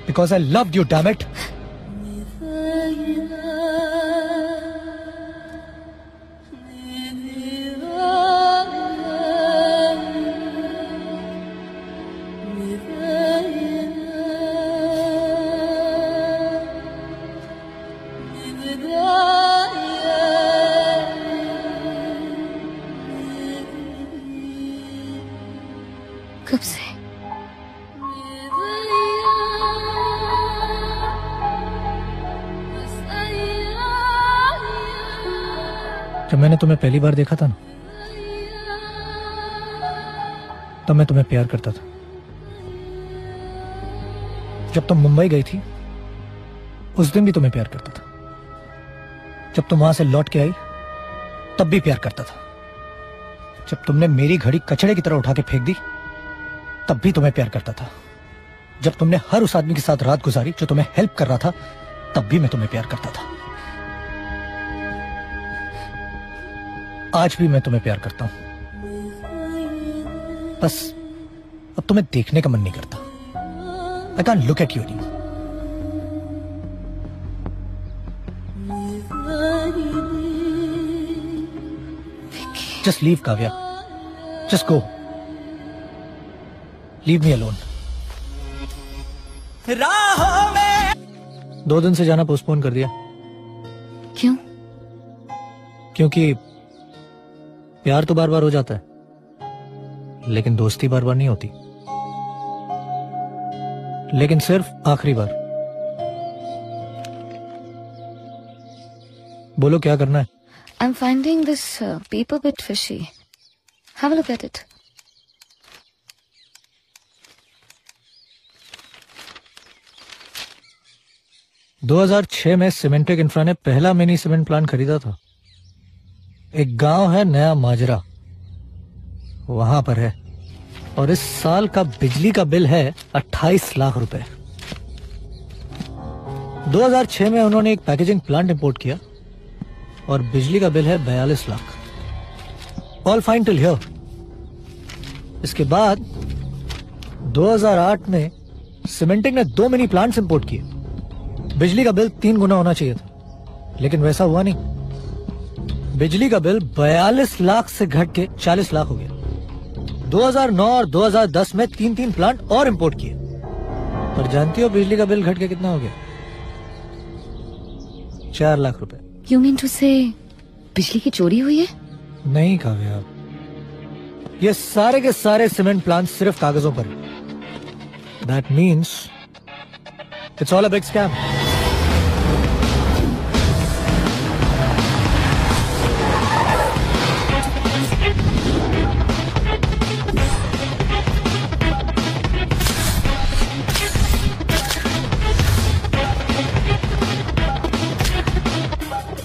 Because I loved you, damn it. With कब से? जब मैंने तुम्हें पहली बार देखा था ना, तब मैं तुम्हें प्यार करता था। जब तुम मुंबई गई थी उस दिन भी तुम्हें प्यार करता था। जब तुम वहां से लौट के आई तब भी प्यार करता था। जब तुमने मेरी घड़ी कचड़े की तरह उठा के फेंक दी तब भी तुम्हें प्यार करता था। जब तुमने हर उस आदमी के साथ रात गुजारी जो तुम्हें हेल्प कर रहा था तब भी मैं तुम्हें प्यार करता था। आज भी मैं तुम्हें प्यार करता हूं, बस अब तुम्हें देखने का मन नहीं करता। I can't look at you anymore. Just leave, Kavya. Just go. Leave me alone. 2 दिन से जाना पोस्टपोन कर दिया। क्यों? क्योंकि प्यार तो बार बार हो जाता है, लेकिन दोस्ती बार बार नहीं होती। लेकिन सिर्फ आखिरी बार। बोलो क्या करना है? I'm finding this paper bit fishy. Have a look at it. – 2006 में सीमेंटेक इंफ्रा ने पहला मिनी सीमेंट प्लांट खरीदा था। एक गांव है नया माजरा, वहां पर है, और इस साल का बिजली का बिल है 28 लाख रुपए। 2006 में उन्होंने एक पैकेजिंग प्लांट इंपोर्ट किया और बिजली का बिल है 42 lakh. All fine till here. इसके बाद 2008 में सीमेंटिंग ने 2 मिनी प्लांट्स इंपोर्ट किए। बिजली का बिल 3 गुना होना चाहिए था, लेकिन वैसा हुआ नहीं। बिजली का बिल 42 लाख से घट के 40 लाख हो गया। 2009 और 2010 में 3 प्लांट और इंपोर्ट किए। पर जानती हो बिजली का बिल घट के कितना हो गया? 4 लाख रुपए। You mean to say बिजली की चोरी हुई है? नहीं काव्या, ये सारे के सारे सीमेंट प्लांट सिर्फ कागजों पर। That means it's all a big scam.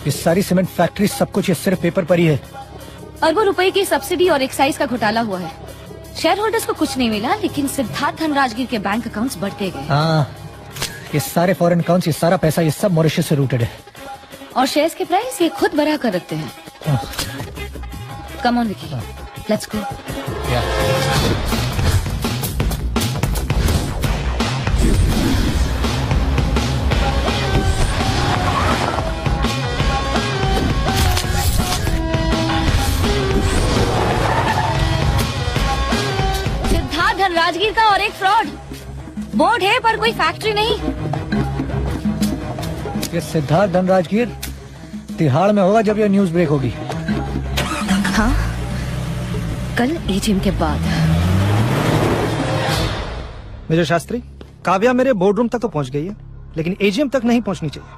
ये सारी सीमेंट फैक्ट्री, सब कुछ ये सिर्फ पेपर पर ही है। अरबों रुपए की सब्सिडी और एक्साइज का घोटाला हुआ है। शेयर होल्डर्स को कुछ नहीं मिला, लेकिन सिद्धार्थ धनराजगीर के बैंक अकाउंट्स बढ़ते गए। हाँ, ये सारे फॉरेन अकाउंट्स, ये सारा पैसा, ये सब मॉरिशस से रूटेड है। और शेयर्स के प्राइस ये खुद बढ़ा कर रखते हैं। Come on Vicky, let's go. Rajgir का और एक फ्रॉड। बोर्ड है पर कोई फैक्ट्री नहीं। ये सिद्धार्थ धनराजगीर तिहाड़ में होगा जब ये न्यूज ब्रेक होगी। हाँ, कल एजीएम के बाद। मेजर शास्त्री, काव्या मेरे बोर्ड रूम तक तो पहुंच गई है, लेकिन एजीएम तक नहीं पहुंचनी चाहिए,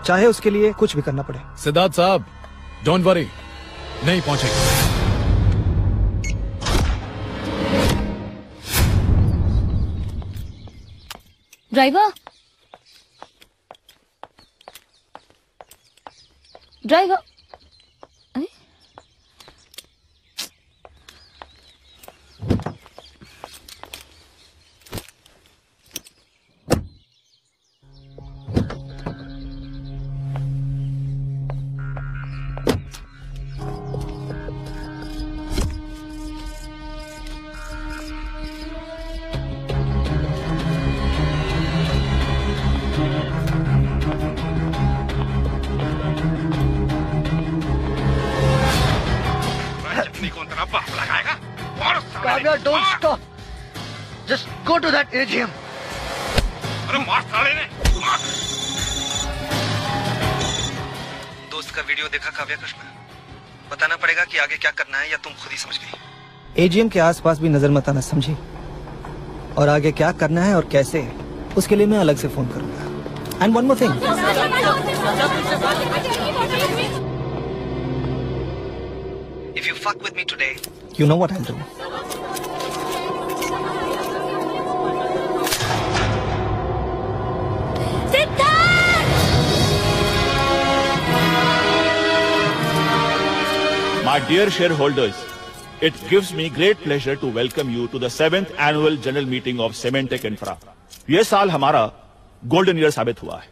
चाहे उसके लिए कुछ भी करना पड़े। सिद्धार्थ साहब, डोंट वरी, नहीं पहुंचेगी। Driver, driver, Kavya, don't stop. Just go to that AGM. अरे मार साले ने, मार। दोस्त का वीडियो देखा काव्या कृष्णा? बताना पड़ेगा कि आगे क्या करना है, या तुम खुद ही समझ गई? एजीएम के आसपास भी नजर मत आना, समझी? और आगे क्या करना है और कैसे, उसके लिए मैं अलग से फोन करूंगा। And one more thing, if you fuck with me today, you know what I will do. My dear shareholders, it gives me great pleasure to welcome you to the 7th annual general meeting of Cementech Infra. ये साल हमारा golden year साबित हुआ है।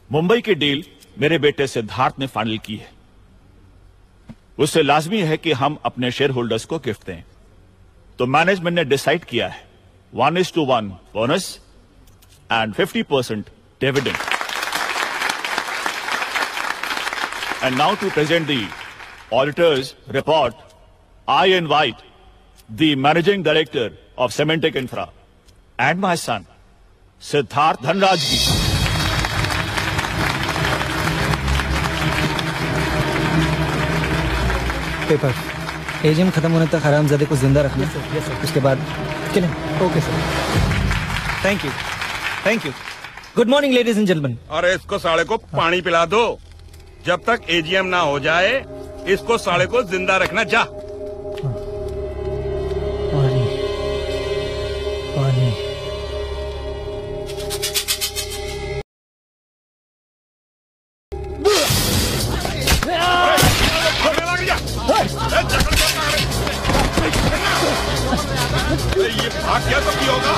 मुंबई की deal मेरे बेटे सिद्धार्थ ने फाइनल की है। उससे लाजमी है कि हम अपने शेयर होल्डर्स को गिफ्ट दें। तो मैनेजमेंट ने डिसाइड किया है 1:1 bonus and 50% dividend. And now to present the auditor's report, I invite the Managing Director of Cementech Infra and my son, Siddharth Dhanraj ji. Paper AGM खत्म होने तक हरामजादे को जिंदा रखना। उसके बाद चलें। Okay sir, thank you. Good morning ladies and gentleman. अरे इसको साले को पानी पिला दो। जब तक एजीएम ना हो जाए इसको साले को जिंदा रखना। जा। पानी पानी। ये भाग गया तो क्या होगा?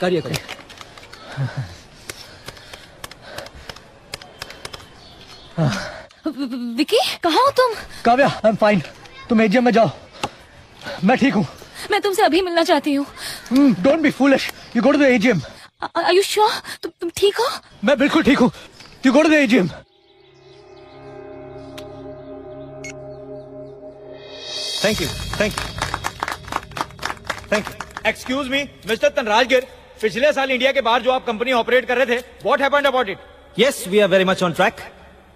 करिए विकी, कहाँ हो तुम? Kavya, I am fine. तुम एजीएम में जाओ, मैं ठीक हूँ। मैं तुमसे अभी मिलना चाहती हूँ। Don't be foolish, you go to the AGM. Are you sure? तुम ठीक हो? मैं बिल्कुल ठीक हूँ। You go to the AGM. Thank you. Excuse me mister Dhanrajgir, पिछले साल इंडिया के बाहर जो आप कंपनी ऑपरेट कर रहे थे, what happened about it? Yes, we are very much on track.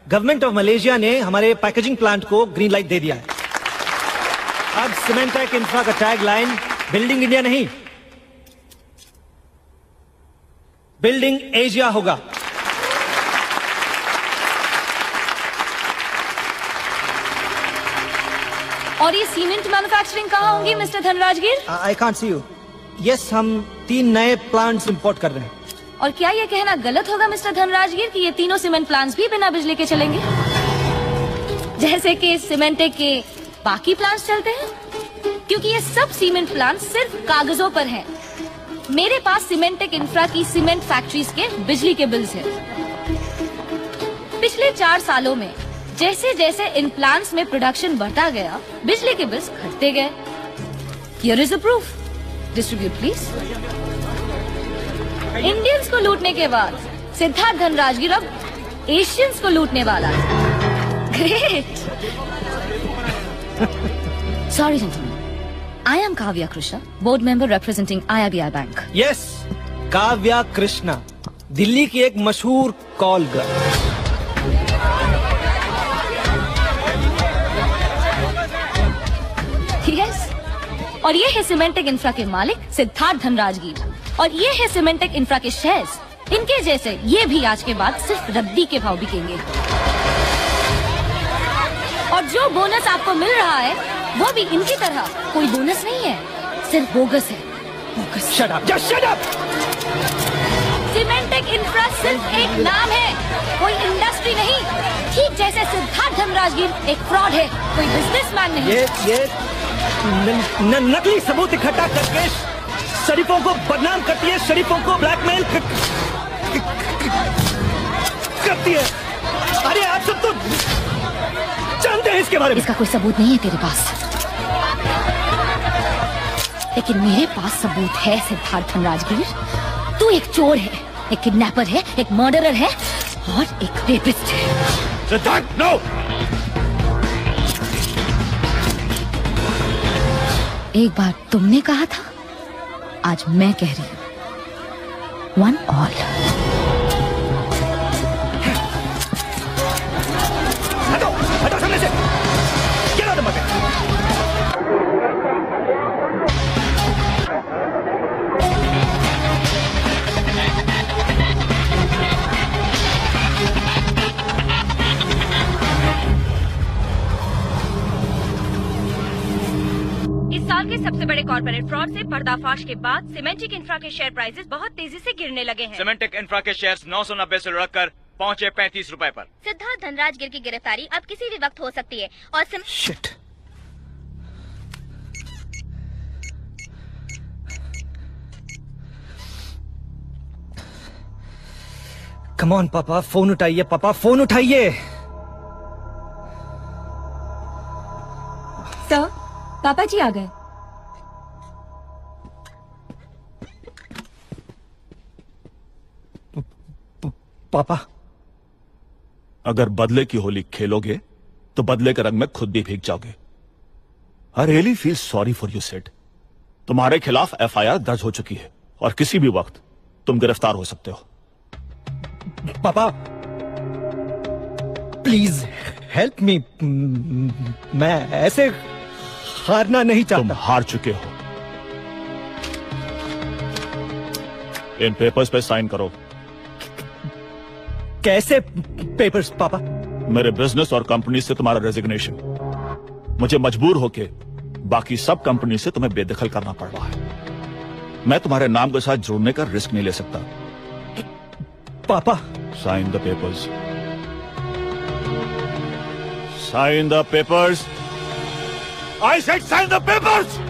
Government of Malaysia ने हमारे पैकेजिंग प्लांट को ग्रीन लाइट दे दिया है। अब सीमेंटेक इंफ्रा का टैग लाइन बिल्डिंग इंडिया नहीं, बिल्डिंग एशिया होगा। और ये सीमेंट मैन्युफैक्चरिंग कहाँ होंगी mister Dhanrajgir? I can't see you. Yes, हम 3 नए प्लांट्स इंपोर्ट कर रहे हैं। और क्या ये कहना गलत होगा मिस्टर धनराजगीर कि ये तीनों सीमेंट प्लांट्स भी बिना बिजली के चलेंगे, जैसे कि सीमेंटेक के बाकी प्लांट्स चलते हैं? क्योंकि ये सब सीमेंट प्लांट्स सिर्फ कागजों पर हैं। मेरे पास सीमेंटेक इंफ्रा की सीमेंट फैक्ट्रीज के बिजली के बिल्स हैं। पिछले 4 सालों में जैसे जैसे इन प्लांट्स में प्रोडक्शन बढ़ता गया, बिजली के बिल्स घटते गए। Here is a proof. Distribute please. Indians को लूटने के बाद सिद्धार्थ धनराजगीर अब एशियंस को लूटने वाला है। Great. Sorry gentleman, I am Kavya Krishna, board member representing IIBI Bank. Yes, Kavya Krishna, Delhi की एक मशहूर कॉल गर्ल। यस, और ये है सीमेंटेक इंफ्रा के मालिक सिद्धार्थ धनराजगीर, और ये है सीमेंटेक इंफ्रा के शेयर्स। इनके जैसे ये भी आज के बाद सिर्फ रद्दी के भाव बिकेंगे। और जो बोनस आपको मिल रहा है वो भी इनकी तरह कोई बोनस नहीं है, सिर्फ बोगस है। Bogus. Shut up, just shut up. Semantic infra सिर्फ एक नाम है, कोई इंडस्ट्री नहीं। ठीक जैसे सिद्धार्थ धनराजगीर एक फ्रॉड है, कोई बिजनेसमैन नहीं। ये नकली सबूत इकट्ठा करके शरीफों को बदनाम करती है, शरीफों को ब्लैकमेल करती है। अरे आप सब तो जानते हैं इसके बारे में। इसका कोई सबूत नहीं है तेरे पास, लेकिन मेरे पास सबूत है सिद्धार्थ धनराजगीर। तू एक चोर है, एक किडनैपर है, एक मर्डरर है और एक रेपिस्ट है। सिद्धार्थ, नो! एक बार तुमने कहा था, आज मैं कह रही हूँ, 1 ऑल। हटो सामने से। Get out of my way. इस साल के सबसे बड़े कॉर्पोरेट फ्रॉड से पर्दाफाश के बाद सीमेंटेक इंफ्रा के शेयर प्राइसेस बहुत तेजी से गिरने लगे हैं। सीमेंटेक इंफ्रा के शेयर्स 990 से लुढ़क पहुंचे 35 रुपए पर। सिद्धार्थ धनराजगीर की गिरफ्तारी अब किसी भी वक्त हो सकती है और Shit. Come on, पापा, फोन उठाइए। पापा, फोन उठाइए। सर, पापा जी आ गए। पापा, अगर बदले की होली खेलोगे तो बदले के रंग में खुद भी भीग जाओगे। I really feel sorry for you said. तुम्हारे खिलाफ एफआईआर दर्ज हो चुकी है और किसी भी वक्त तुम गिरफ्तार हो सकते हो। पापा, प्लीज हेल्प मी। मैं ऐसे हारना नहीं चाहता। तुम हार चुके हो। इन पेपर्स पे साइन करो। कैसे पेपर्स पापा? मेरे बिजनेस और कंपनी से तुम्हारा रेजिग्नेशन। मुझे मजबूर होके बाकी सब कंपनी से तुम्हें बेदखल करना पड़ रहा है। मैं तुम्हारे नाम के साथ जुड़ने का रिस्क नहीं ले सकता। पापा, sign the papers. Sign the papers. I said sign the papers.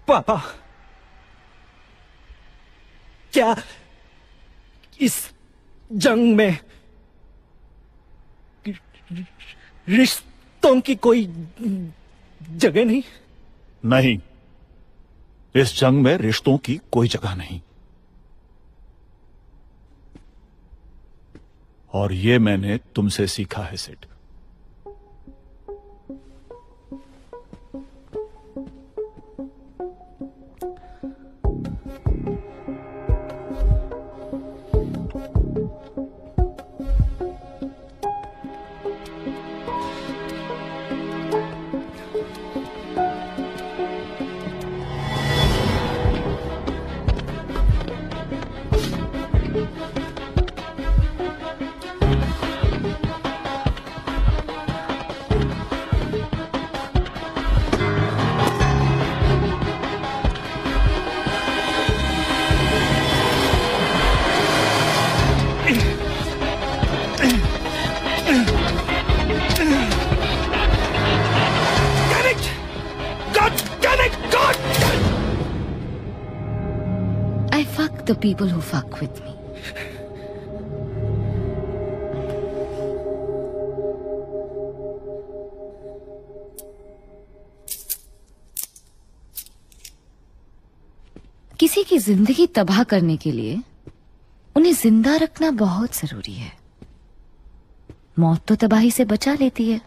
पापा, क्या इस जंग में रिश्तों की कोई जगह नहीं? नहीं, इस जंग में रिश्तों की कोई जगह नहीं। और ये मैंने तुमसे सीखा है सेठ। the people who fuck with me. किसी की जिंदगी तबाह करने के लिए उन्हें जिंदा रखना बहुत जरूरी है। मौत तो तबाही से बचा लेती है।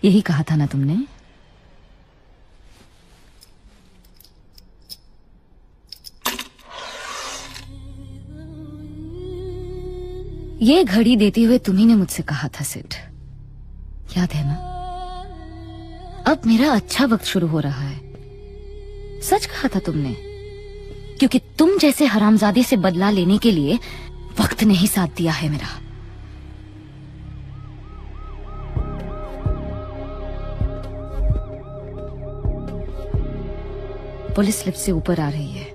यही कहा था ना तुमने? ये घड़ी देते हुए तुम्ही ने मुझसे कहा था सिड, याद है ना? अब मेरा अच्छा वक्त शुरू हो रहा है। सच कहा था तुमने, क्योंकि तुम जैसे हरामजादे से बदला लेने के लिए वक्त ने ही साथ दिया है मेरा। पुलिस लिफ्ट से ऊपर आ रही है।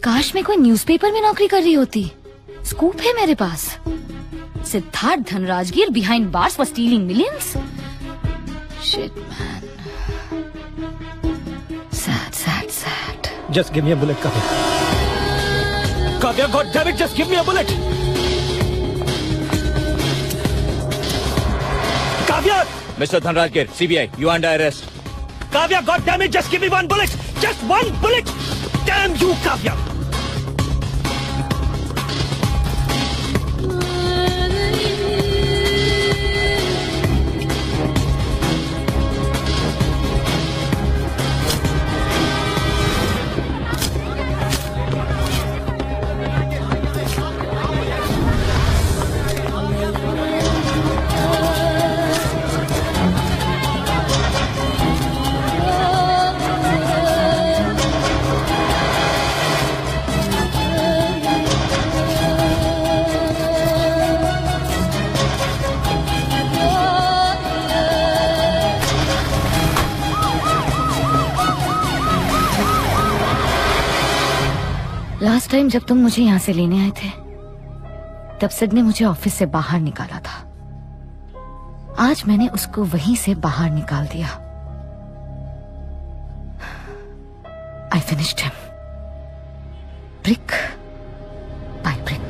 काश मैं कोई न्यूज़पेपर में नौकरी कर रही होती। स्कूप है मेरे पास। Siddharth Dhanrajgir behind bars for stealing millions? Shit, man. Sad. Just give me a bullet, Kavya. Kavya, God damn it, just give me a bullet. Kavya! Mr. Dhanrajgir, CBI, you under arrest. Kavya, God damn it, just give me one bullet. Just one bullet. Damn you, Kavya. Last time जब तुम मुझे यहां से लेने आए थे, तब सिड ने मुझे ऑफिस से बाहर निकाला था। आज मैंने उसको वहीं से बाहर निकाल दिया। I finished him. Brick by brick.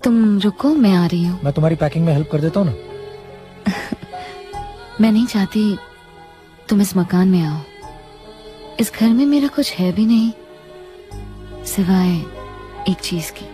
तुम रुको, मैं आ रही हूँ। मैं तुम्हारी पैकिंग में हेल्प कर देता हूँ ना। मैं नहीं चाहती तुम इस मकान में आओ। इस घर में मेरा कुछ है भी नहीं सिवाय एक चीज की।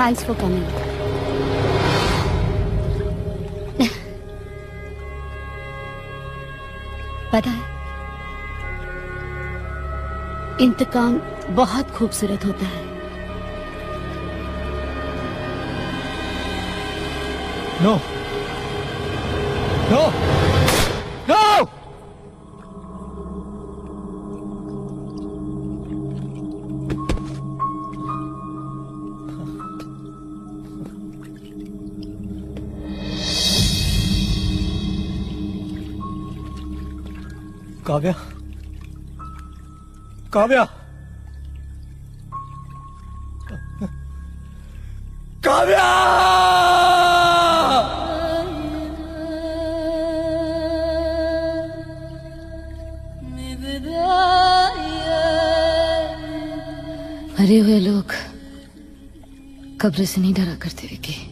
Thanks for coming. पता है, इंतकाम बहुत खूबसूरत होता है। No no no. Kavya, Kavya, Kavya! मरे हुए लोग कब्र से नहीं डरा करते विकी।